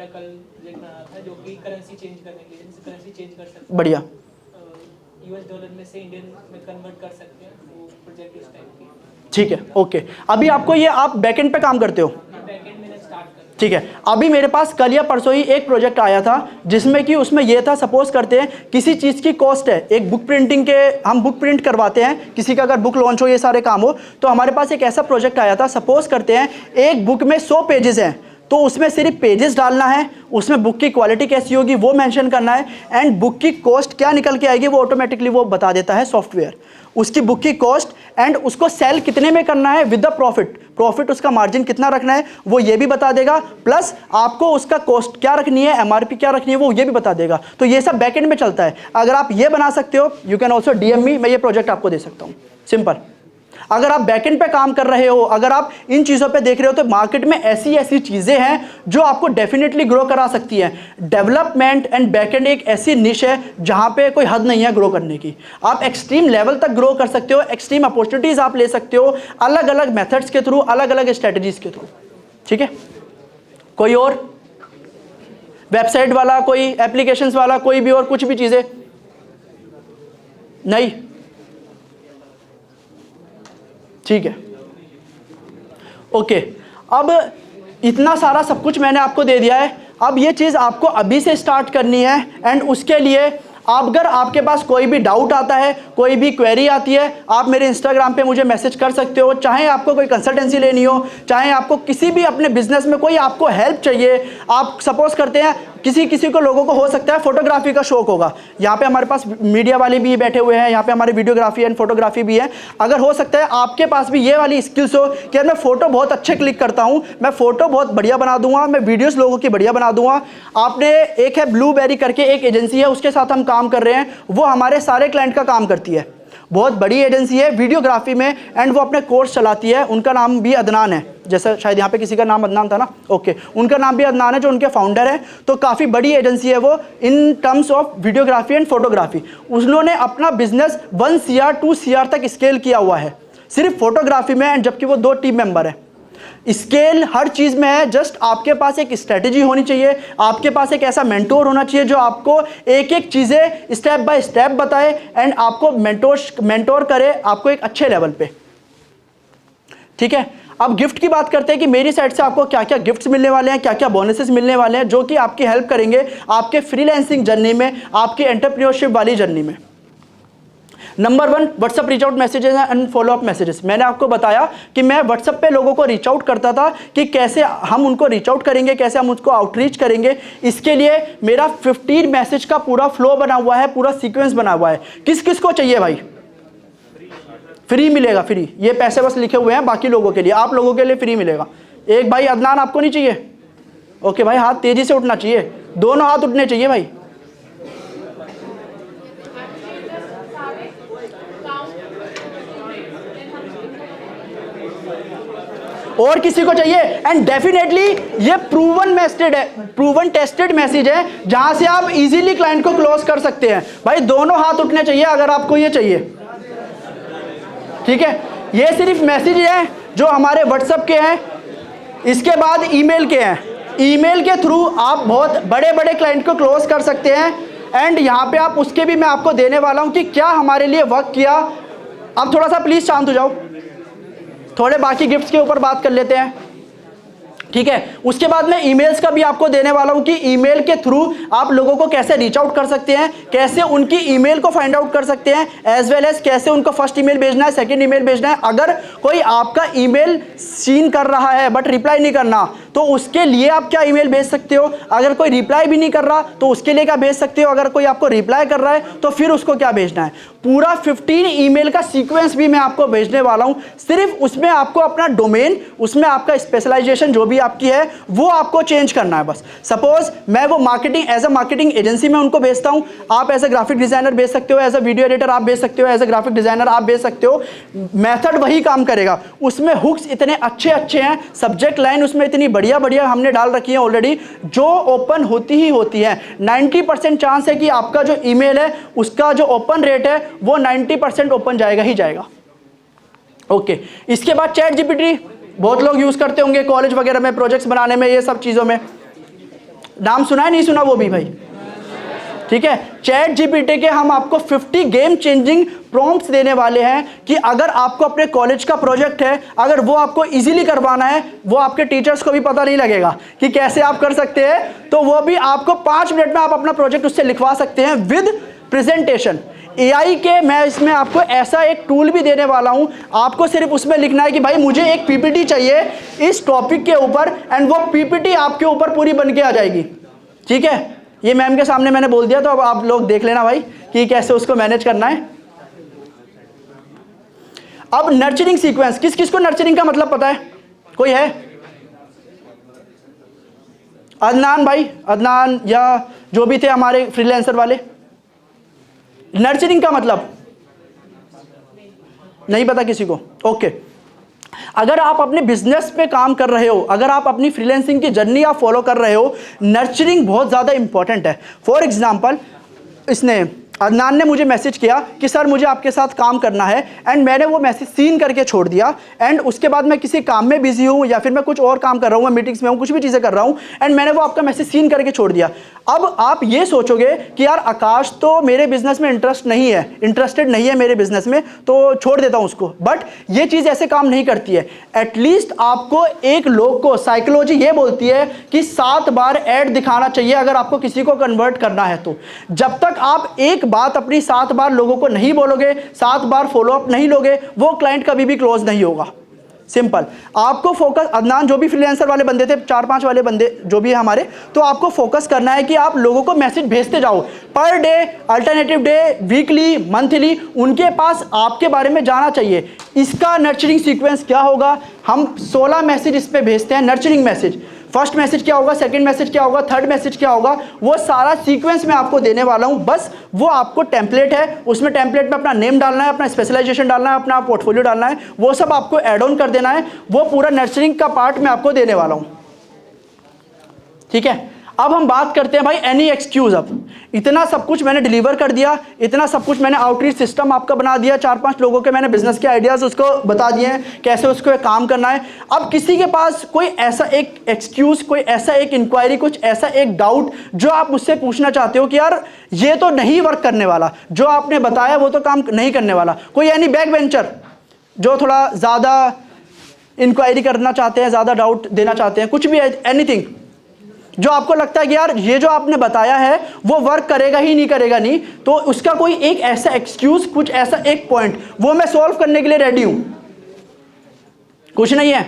ओरेकल प्रोजेक्ट बनाना था जो कि करेंसी चेंज करने के लिए, जैसे करेंसी चेंज कर सकते बढ़िया, हैं यूएस डॉलर में से इंडियन में कन्वर्ट कर सकते हैं, वो प्रोजेक्ट इस टाइप की। ठीक है, ओके। अभी आपको ये, आप बैकएंड पे काम करते हो? बैकएंड मैंने स्टार्ट कर। ठीक है, अभी मेरे पास कल या परसों ही एक प्रोजेक्ट आया था जिसमें कि उसमें ये था, सपोज करते हैं किसी चीज़ की कॉस्ट है, एक बुक प्रिंटिंग के, हम बुक प्रिंट करवाते हैं, किसी का अगर बुक लॉन्च हो, ये सारे काम हो, तो हमारे पास एक ऐसा प्रोजेक्ट आया था, सपोज करते हैं एक बुक में 100 पेजेस हैं, तो उसमें सिर्फ पेजेस डालना है, उसमें बुक की क्वालिटी कैसी होगी वो मेंशन करना है, एंड बुक की कॉस्ट क्या निकल के आएगी वो ऑटोमेटिकली वो बता देता है सॉफ्टवेयर, उसकी बुक की कॉस्ट, एंड उसको सेल कितने में करना है विद द प्रॉफिट उसका मार्जिन कितना रखना है वो ये भी बता देगा, प्लस आपको उसका कॉस्ट क्या रखनी है, एमआरपी क्या रखनी है वो ये भी बता देगा। तो ये सब बैकएंड में चलता है। अगर आप ये बना सकते हो, you can also DM me, मैं ये प्रोजेक्ट आपको दे सकता हूँ, सिंपल। अगर आप बैकएंड पे काम कर रहे हो, अगर आप इन चीज़ों पे देख रहे हो, तो मार्केट में ऐसी ऐसी चीज़ें हैं जो आपको डेफिनेटली ग्रो करा सकती हैं। डेवलपमेंट एंड बैकएंड एक ऐसी निश है जहाँ पे कोई हद नहीं है ग्रो करने की। आप एक्सट्रीम लेवल तक ग्रो कर सकते हो, एक्सट्रीम अपॉर्चुनिटीज़ आप ले सकते हो, अलग अलग मेथड्स के थ्रू, अलग अलग स्ट्रेटजीज के थ्रू। ठीक है, कोई और वेबसाइट वाला, कोई एप्लीकेशंस वाला, कोई भी और कुछ भी चीज़ें? नहीं, ठीक है, ओके। अब इतना सारा सब कुछ मैंने आपको दे दिया है, अब ये चीज़ आपको अभी से स्टार्ट करनी है, एंड उसके लिए अगर आपके पास कोई भी डाउट आता है, कोई भी क्वेरी आती है, आप मेरे इंस्टाग्राम पे मुझे मैसेज कर सकते हो। चाहे आपको कोई कंसल्टेंसी लेनी हो, चाहे आपको किसी भी अपने बिजनेस में कोई आपको हेल्प चाहिए, आप सपोज करते हैं किसी को लोगों को हो सकता है फोटोग्राफी का शौक होगा, यहाँ पे हमारे पास मीडिया वाले भी बैठे हुए हैं, यहाँ पे हमारे वीडियोग्राफी एंड फोटोग्राफी भी है। अगर हो सकता है आपके पास भी ये वाली स्किल्स हो कि यार मैं फ़ोटो बहुत अच्छे क्लिक करता हूँ, मैं फ़ोटो बहुत बढ़िया बना दूंगा, मैं वीडियोस लोगों की बढ़िया बना दूंगा। आपने, एक है ब्लूबेरी करके एक एजेंसी है, उसके साथ हम काम कर रहे हैं, वो हमारे सारे क्लाइंट का काम करती है, बहुत बड़ी एजेंसी है वीडियोग्राफी में, एंड वो अपने कोर्स चलाती है। उनका नाम भी अदनान है, जैसे शायद यहाँ पे किसी का नाम अदनान था ना, ओके, उनका नाम भी अदनान है जो उनके फाउंडर है। तो काफ़ी बड़ी एजेंसी है वो in terms of videography and photography. उन्होंने अपना बिजनेस 1 CR 2 CR तक स्केल किया हुआ है सिर्फ फोटोग्राफी में, एंड जबकि वो 2 टीम मेंबर है। स्केल हर चीज़ में है, जस्ट आपके पास एक स्ट्रेटेजी होनी चाहिए, आपके पास एक ऐसा मेंटोर होना चाहिए जो आपको एक एक चीज़ें स्टेप बाय स्टेप बताए, एंड आपको मेंटोर करे आपको एक अच्छे लेवल पे। ठीक है, अब गिफ्ट की बात करते हैं कि मेरी साइड से आपको क्या क्या गिफ्ट्स मिलने वाले हैं, क्या क्या बोनसेस मिलने वाले हैं, जो कि आपकी हेल्प करेंगे आपके फ्रीलांसिंग जर्नी में, आपके एंटरप्रेन्योरशिप वाली जर्नी में। Number 1, WhatsApp reach out messages and follow up messages. मैंने आपको बताया कि मैं व्हाट्सअप पे लोगों को रीच आउट करता था कि कैसे हम उनको रीच आउट करेंगे, कैसे हम उनको आउटरीच करेंगे। इसके लिए मेरा 15 मैसेज का पूरा फ्लो बना हुआ है, पूरा सीक्वेंस बना हुआ है। किस किस को चाहिए भाई? फ्री मिलेगा, फ्री। ये पैसे बस लिखे हुए हैं बाकी लोगों के लिए, आप लोगों के लिए फ्री मिलेगा। एक भाई अदनान, आपको नहीं चाहिए? ओके भाई, हाथ तेजी से उठना चाहिए, दोनों हाथ उठने चाहिए भाई। और किसी को चाहिए? एंड डेफिनेटली ये प्रूवन टेस्टेड मैसेज है जहां से आप इजीली क्लाइंट को क्लोज कर सकते हैं। भाई दोनों हाथ उठने चाहिए अगर आपको ये चाहिए। ठीक है, ये सिर्फ मैसेज है जो हमारे व्हाट्सएप के हैं, इसके बाद ईमेल के हैं। ईमेल के थ्रू आप बहुत बड़े बड़े क्लाइंट को क्लोज कर सकते हैं, एंड यहाँ पे आप उसके भी मैं आपको देने वाला हूँ कि क्या हमारे लिए वर्क किया। अब थोड़ा सा प्लीज शांत हो जाओ, थोड़े बाकी गिफ्ट्स के ऊपर बात कर लेते हैं। ठीक है, उसके बाद मैं ईमेल्स का भी आपको देने वाला हूं कि ईमेल के थ्रू आप लोगों को कैसे रीच आउट कर सकते हैं, कैसे उनकी ईमेल को फाइंड आउट कर सकते हैं, एज वेल एज कैसे उनको फर्स्ट ईमेल भेजना है, सेकंड ईमेल भेजना है। अगर कोई आपका ईमेल सीन कर रहा है बट रिप्लाई नहीं करना, तो उसके लिए आप क्या ईमेल भेज सकते हो। अगर कोई रिप्लाई भी नहीं कर रहा तो उसके लिए क्या भेज सकते हो। अगर कोई आपको रिप्लाई कर रहा है तो फिर उसको क्या भेजना है। पूरा 15 ईमेल का सीक्वेंस भी मैं आपको भेजने वाला हूं। सिर्फ उसमें आपको अपना डोमेन, उसमें आपका स्पेशलाइजेशन जो भी आपकी है वो आपको चेंज करना है बस। सपोज मैं वो marketing, as a marketing agency में उनको भेजता हूं, आप एज अ ग्राफिक डिजाइनर भेज सकते हो, एज अ वीडियो एडिटर आप भेज सकते हो, एज अ ग्राफिक डिजाइनर आप भेज सकते हो। मेथड वही काम करेगा, उसमें हुक्स इतने अच्छे अच्छे हैं, सब्जेक्ट लाइन उसमें इतनी बढ़िया बढ़िया हमने डाल रखी है ऑलरेडी, जो ओपन होती ही होती है। 90% चांस है कि आपका जो ईमेल है उसका जो ओपन रेट है वो 90% ओपन जाएगा ही जाएगा। ओके, इसके बाद चैट जीपीटी बहुत लोग यूज करते होंगे कॉलेज वगैरह में, प्रोजेक्ट्स बनाने में, ये सब चीजों में। नाम सुना है, नहीं सुना वो भी भाई? ठीक है, चैट जीपीटी के हम आपको 50 गेम चेंजिंग प्रॉम्प्ट्स देने वाले हैं कि अगर आपको अपने कॉलेज का प्रोजेक्ट है, अगर वो आपको इजीली करवाना है, वो आपके टीचर्स को भी पता नहीं लगेगा कि कैसे आप कर सकते हैं, तो वो भी आपको 5 मिनट में आप अपना प्रोजेक्ट उससे लिखवा सकते हैं विद प्रेजेंटेशन। एआई के मैं इसमें आपको ऐसा एक टूल भी देने वाला हूं, आपको सिर्फ उसमें लिखना है कि भाई मुझे एक पीपीटी चाहिए इस टॉपिक के ऊपर, एंड वो पीपीटी आपके ऊपर पूरी बन के आ जाएगी। ठीक है, ये मैम के सामने मैंने बोल दिया, तो अब आप लोग देख लेना भाई कि कैसे उसको मैनेज करना है। अब नर्चरिंग सीक्वेंस, किस किस को नर्चरिंग का मतलब पता है? कोई है? अदनान भाई, अदनान या जो भी थे हमारे फ्रीलांसर वाले, नर्चरिंग का मतलब नहीं पता किसी को? ओके, अगर आप अपने बिजनेस पे काम कर रहे हो, अगर आप अपनी फ्रीलांसिंग की जर्नी आप फॉलो कर रहे हो, नर्चरिंग बहुत ज़्यादा इंपॉर्टेंट है। फॉर एग्जांपल, इसने अदनान ने मुझे मैसेज किया कि सर मुझे आपके साथ काम करना है, एंड मैंने वो मैसेज सीन करके छोड़ दिया, एंड उसके बाद मैं किसी काम में बिजी हूँ या फिर मैं कुछ और काम कर रहा हूँ, मैं मीटिंग्स में हूँ, कुछ भी चीज़ें कर रहा हूँ, एंड मैंने वो आपका मैसेज सीन करके छोड़ दिया। अब आप ये सोचोगे कि यार आकाश तो मेरे बिजनेस में इंटरेस्टेड नहीं है मेरे बिजनेस में, तो छोड़ देता हूँ उसको, बट ये चीज़ ऐसे काम नहीं करती है। एटलीस्ट आपको एक लोग को, साइकोलॉजी ये बोलती है कि 7 बार ऐड दिखाना चाहिए अगर आपको किसी को कन्वर्ट करना है। तो जब तक आप एक बात अपनी 7 बार लोगों को नहीं बोलोगे, 7 बार फॉलोअप नहीं लोगे, वो क्लाइंट कभी भी क्लोज नहीं होगा। सिंपल, आपको फोकस, अदनान जो भी फ्रीलांसर वाले बंदे थे, 4-5 वाले बंदे जो भी है हमारे, तो आपको फोकस करना है कि आप लोगों को मैसेज भेजते जाओ per day, alternative day, weekly, monthly, उनके पास आपके बारे में जाना चाहिए। इसका नर्चरिंग सीक्वेंस क्या होगा? हम 16 मैसेज इस पे भेजते हैं, नर्चरिंग मैसेज। फर्स्ट मैसेज क्या होगा, सेकंड मैसेज क्या होगा, थर्ड मैसेज क्या होगा, वो सारा सीक्वेंस मैं आपको देने वाला हूं। बस वो आपको टेम्पलेट है, उसमें टेम्पलेट में अपना नेम डालना है, अपना स्पेशलाइजेशन डालना है, अपना पोर्टफोलियो डालना है, वो सब आपको ऐड ऑन कर देना है। वो पूरा नर्चरिंग का पार्ट मैं आपको देने वाला हूं। ठीक है, अब हम बात करते हैं भाई एनी एक्सक्यूज। अब इतना सब कुछ मैंने डिलीवर कर दिया, इतना सब कुछ मैंने आउटरीच सिस्टम आपका बना दिया, 4-5 लोगों के मैंने बिजनेस के आइडियाज उसको बता दिए हैं कैसे उसको काम करना है। अब किसी के पास कोई ऐसा एक एक्सक्यूज, कोई ऐसा एक इंक्वायरी, कुछ ऐसा एक डाउट जो आप मुझसे पूछना चाहते हो कि यार ये तो नहीं वर्क करने वाला, जो आपने बताया वो तो काम नहीं करने वाला। कोई यानी बैक वेंचर जो थोड़ा ज़्यादा इंक्वायरी करना चाहते हैं, ज़्यादा डाउट देना चाहते हैं, कुछ भी, एनीथिंग जो आपको लगता है कि यार ये जो आपने बताया है वो वर्क करेगा ही नहीं, करेगा नहीं, तो उसका कोई एक ऐसा एक्सक्यूज, कुछ ऐसा एक पॉइंट, वो मैं सॉल्व करने के लिए रेडी हूं। कुछ नहीं है?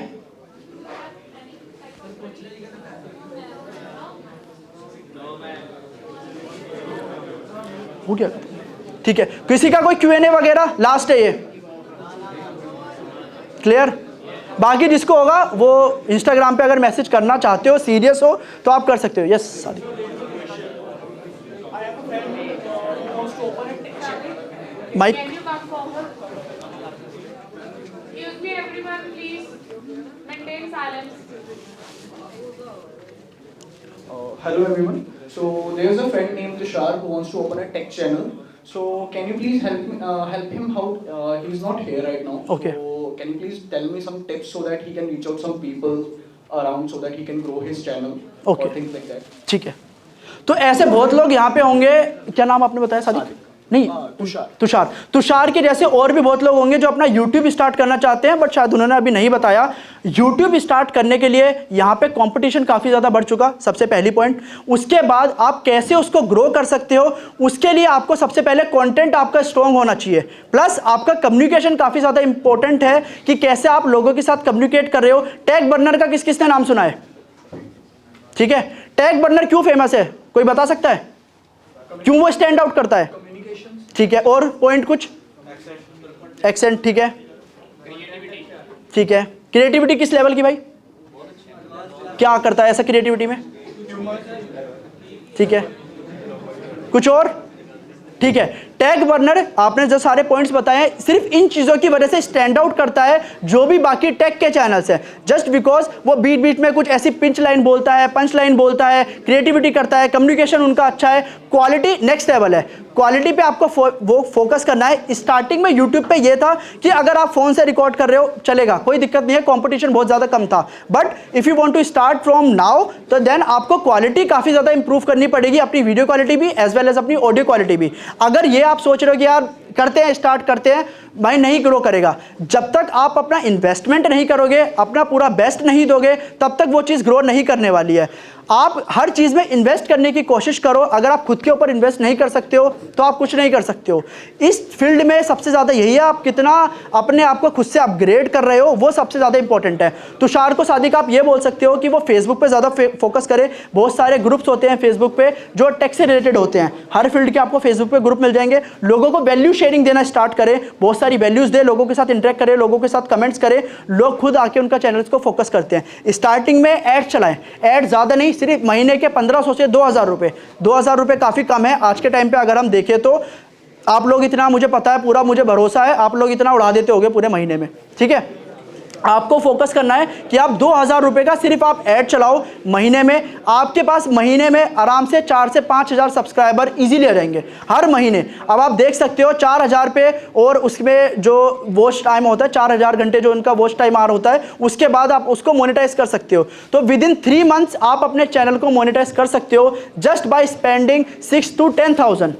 हो गया? ठीक है, किसी का कोई Q&A वगैरह? लास्ट है ये, क्लियर? बाकी जिसको होगा वो इंस्टाग्राम पे अगर मैसेज करना चाहते हो, सीरियस हो, तो आप कर सकते हो। यस सादी, mic. Can you come forward? Excuse me everyone, please maintain silence. Hello everyone. So there's a friend named Tushar who wants to open a tech channel. So can you please help him how he's not here right now. Okay. So can you please tell me some tips so that he can reach out some people around so that he can grow his channel Okay. or things like that. ठीक है, तो ऐसे बहुत लोग यहाँ पे होंगे। क्या नाम आपने बताया? सादिक? नहीं, तुषार। तुषार के जैसे और भी बहुत लोग होंगे जो अपना YouTube स्टार्ट करना चाहते हैं, बट शायद उन्होंने अभी नहीं बताया। YouTube स्टार्ट करने के लिए यहाँ पे कंपटीशन काफ़ी ज़्यादा बढ़ चुका, सबसे पहली पॉइंट। उसके बाद आप कैसे उसको ग्रो कर सकते हो, उसके लिए आपको सबसे पहले कंटेंट आपका स्ट्रॉन्ग होना चाहिए, प्लस आपका कम्युनिकेशन काफ़ी ज़्यादा इंपॉर्टेंट है कि कैसे आप लोगों के साथ कम्युनिकेट कर रहे हो। टैग बर्नर का किस किसने नाम सुना है? ठीक है, टैग बर्नर क्यों फेमस है, कोई बता सकता है? क्यों वो स्टैंड आउट करता है? ठीक है, और पॉइंट कुछ? एक्सेंट, ठीक है, ठीक है। क्रिएटिविटी किस लेवल की भाई? क्या करता है ऐसा क्रिएटिविटी में? ठीक है, कुछ और? ठीक है, टैग बर्नर आपने जो सारे पॉइंट्स बताए सिर्फ इन चीज़ों की वजह से स्टैंड आउट करता है जो भी बाकी टैग के चैनल्स हैं, जस्ट बिकॉज वो बीच बीच में कुछ ऐसी पिंच लाइन बोलता है, पंच लाइन बोलता है, क्रिएटिविटी करता है, कम्युनिकेशन उनका अच्छा है, क्वालिटी नेक्स्ट लेवल है। क्वालिटी पे आपको वो फोकस करना है। स्टार्टिंग में यूट्यूब पे ये था कि अगर आप फ़ोन से रिकॉर्ड कर रहे हो चलेगा, कोई दिक्कत नहीं है, कंपटीशन बहुत ज़्यादा कम था। But if you want to start from now तो देन आपको क्वालिटी काफ़ी ज़्यादा इंप्रूव करनी पड़ेगी, अपनी वीडियो क्वालिटी भी एज वेल एज अपनी ऑडियो क्वालिटी भी। अगर ये आप सोच रहे हो कि यार करते हैं, स्टार्ट करते हैं, भाई नहीं ग्रो करेगा। जब तक आप अपना इन्वेस्टमेंट नहीं करोगे, अपना पूरा बेस्ट नहीं दोगे, तब तक वो चीज़ ग्रो नहीं करने वाली है। आप हर चीज़ में इन्वेस्ट करने की कोशिश करो। अगर आप खुद के ऊपर इन्वेस्ट नहीं कर सकते हो तो आप कुछ नहीं कर सकते हो। इस फील्ड में सबसे ज़्यादा यही है, आप कितना अपने आप को खुद से अपग्रेड कर रहे हो, वो सबसे ज़्यादा इंपॉर्टेंट है। तुषार को सादिक आप ये बोल सकते हो कि वो फेसबुक पे ज़्यादा फोकस करे। बहुत सारे ग्रुप्स होते हैं फेसबुक पे जो टेक से रिलेटेड होते हैं, हर फील्ड के आपको फेसबुक पे ग्रुप मिल जाएंगे। लोगों को वैल्यू शेयरिंग देना स्टार्ट करें, बहुत सारी वैल्यूज़ दे, लोगों के साथ इंटरेक्ट करें, लोगों के साथ कमेंट्स करें, लोग खुद आके उनका चैनल्स को फोकस करते हैं। स्टार्टिंग में ऐड चलाएं, ऐड ज़्यादा नहीं, सिर्फ महीने के 1500 से 2000 रुपये। 2000 रुपये काफ़ी कम है आज के टाइम पे। अगर हम देखें तो आप लोग इतना, मुझे पता है, पूरा मुझे भरोसा है, आप लोग इतना उड़ा देते होगे पूरे महीने में, ठीक है। आपको फोकस करना है कि आप 2000 रुपये का सिर्फ आप ऐड चलाओ महीने में। आपके पास महीने में आराम से 4 से 5000 सब्सक्राइबर इजीली आ जाएंगे हर महीने। अब आप देख सकते हो 4000 पे, और उसमें जो वॉच टाइम होता है 4000 घंटे जो उनका वॉच टाइम आर होता है, उसके बाद आप उसको मोनेटाइज कर सकते हो। तो विद इन 3 मंथ्स आप अपने चैनल को मोनेटाइज कर सकते हो जस्ट बाय स्पेंडिंग 6 to 10,000।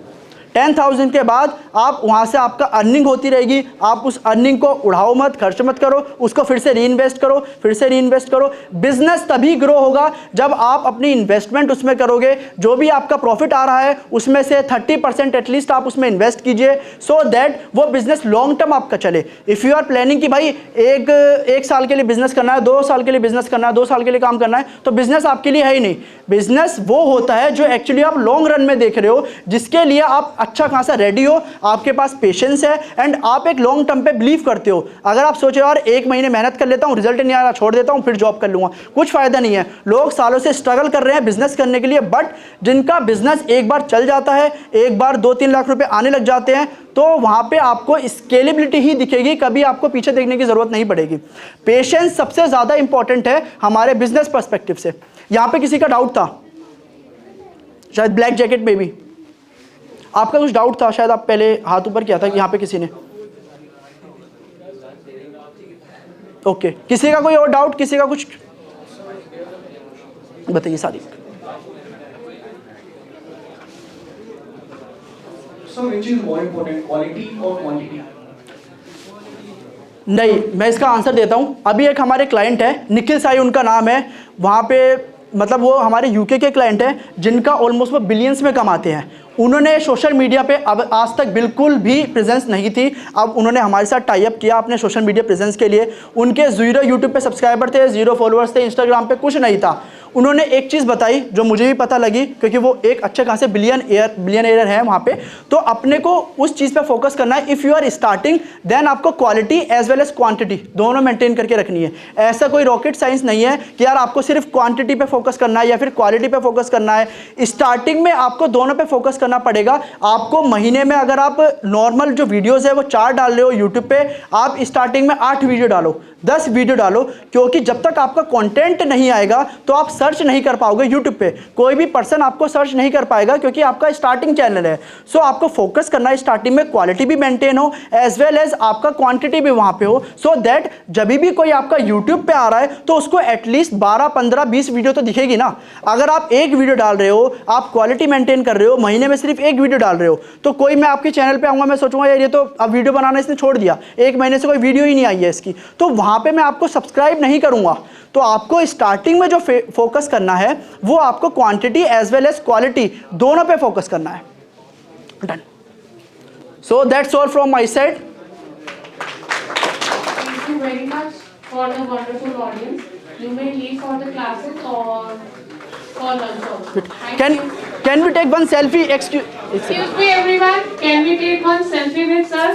10,000 के बाद आप वहाँ से आपका अर्निंग होती रहेगी। आप उस अर्निंग को उड़ाओ मत, खर्च मत करो, उसको फिर से रीइन्वेस्ट करो, फिर से रीइन्वेस्ट करो। बिजनेस तभी ग्रो होगा जब आप अपनी इन्वेस्टमेंट उसमें करोगे। जो भी आपका प्रॉफिट आ रहा है उसमें से 30% एटलीस्ट आप उसमें इन्वेस्ट कीजिए, सो दैट वो बिजनेस लॉन्ग टर्म आपका चले। इफ़ यू आर प्लानिंग कि भाई एक साल के लिए बिजनेस करना है, 2 साल के लिए बिजनेस करना है, 2 साल के लिए काम करना है, तो बिजनेस आपके लिए है ही नहीं। बिजनेस वो होता है जो एक्चुअली आप लॉन्ग रन में देख रहे हो, जिसके लिए आप अच्छा खासा रेडी हो, आपके पास पेशेंस है एंड आप एक लॉन्ग टर्म पे बिलीव करते हो। अगर आप सोचे यार 1 महीने मेहनत कर लेता हूँ, रिजल्ट नहीं आ रहा, छोड़ देता हूँ, फिर जॉब कर लूँगा, कुछ फ़ायदा नहीं है। लोग सालों से स्ट्रगल कर रहे हैं बिजनेस करने के लिए, बट जिनका बिजनेस एक बार चल जाता है, एक बार 2-3 लाख रुपए आने लग जाते हैं, तो वहाँ पे आपको स्केलेबिलिटी ही दिखेगी, कभी आपको पीछे देखने की ज़रूरत नहीं पड़ेगी। पेशेंस सबसे ज़्यादा इंपॉर्टेंट है हमारे बिजनेस पर्सपेक्टिव से। यहाँ पे किसी का डाउट था, शायद ब्लैक जैकेट में भी आपका कुछ डाउट था, शायद आप पहले हाथ ऊपर किया था कि यहाँ पे किसी ने, ओके। किसी का कोई और डाउट, किसी का कुछ बताइए Sadiq. So which is more important, quality or quantity? नहीं, मैं इसका आंसर देता हूँ। अभी एक हमारे क्लाइंट है, निखिल साई उनका नाम है, वहाँ पे मतलब वो हमारे यूके के क्लाइंट हैं जिनका ऑलमोस्ट वो बिलियंस में कमाते हैं। उन्होंने सोशल मीडिया पे अब आज तक बिल्कुल भी प्रेजेंस नहीं थी, अब उन्होंने हमारे साथ टाई अप किया अपने सोशल मीडिया प्रेजेंस के लिए। उनके 0 यूट्यूब पे सब्सक्राइबर थे, 0 फॉलोअर्स थे, इंस्टाग्राम पे कुछ नहीं था। उन्होंने एक चीज़ बताई जो मुझे भी पता लगी, क्योंकि वो एक अच्छे खासे बिलियनियर है वहाँ पे। तो अपने को उस चीज़ पे फोकस करना है। If you are starting then आपको quality as well as quantity दोनों मेंटेन करके रखनी है। ऐसा कोई रॉकेट साइंस नहीं है कि यार आपको सिर्फ क्वांटिटी पे फोकस करना है या फिर क्वालिटी पे फोकस करना है। स्टार्टिंग में आपको दोनों पे फोकस करना पड़ेगा। आपको महीने में अगर आप नॉर्मल जो वीडियोज़ है वो 4 डाल रहे हो यूट्यूब पे, आप स्टार्टिंग में 8 वीडियो डालो, 10 वीडियो डालो, क्योंकि जब तक आपका कंटेंट नहीं आएगा तो आप सर्च नहीं कर पाओगे यूट्यूब पे। कोई भी पर्सन आपको सर्च नहीं कर पाएगा क्योंकि आपका स्टार्टिंग चैनल है। सो आपको फोकस करना है स्टार्टिंग में, क्वालिटी भी मेंटेन हो एज वेल एज आपका क्वांटिटी भी वहाँ पे हो, सो दैट जब भी कोई आपका यूट्यूब पे आ रहा है तो उसको एटलीस्ट 12, 15, 20 वीडियो तो दिखेगी ना। अगर आप एक वीडियो डाल रहे हो, आप क्वालिटी मेंटेन कर रहे हो, महीने में सिर्फ एक वीडियो डाल रहे हो, तो कोई मैं आपके चैनल पे आऊँगा, मैं सोचूंगा यार ये तो अब वीडियो बनाना इसने छोड़ दिया, 1 महीने से कोई वीडियो ही नहीं आई है इसकी, तो वहाँ पे मैं आपको सब्सक्राइब नहीं करूँगा। तो आपको स्टार्टिंग में जो फोकस करना है वो आपको quantity as well as quality दोनों पे फोकस करना है। Done. So that's all from my side. Thank you very much for the wonderful audience. You may leave for the classes or for lunch also. Can we take one selfie? Excuse me everyone, can we take one selfie with sir?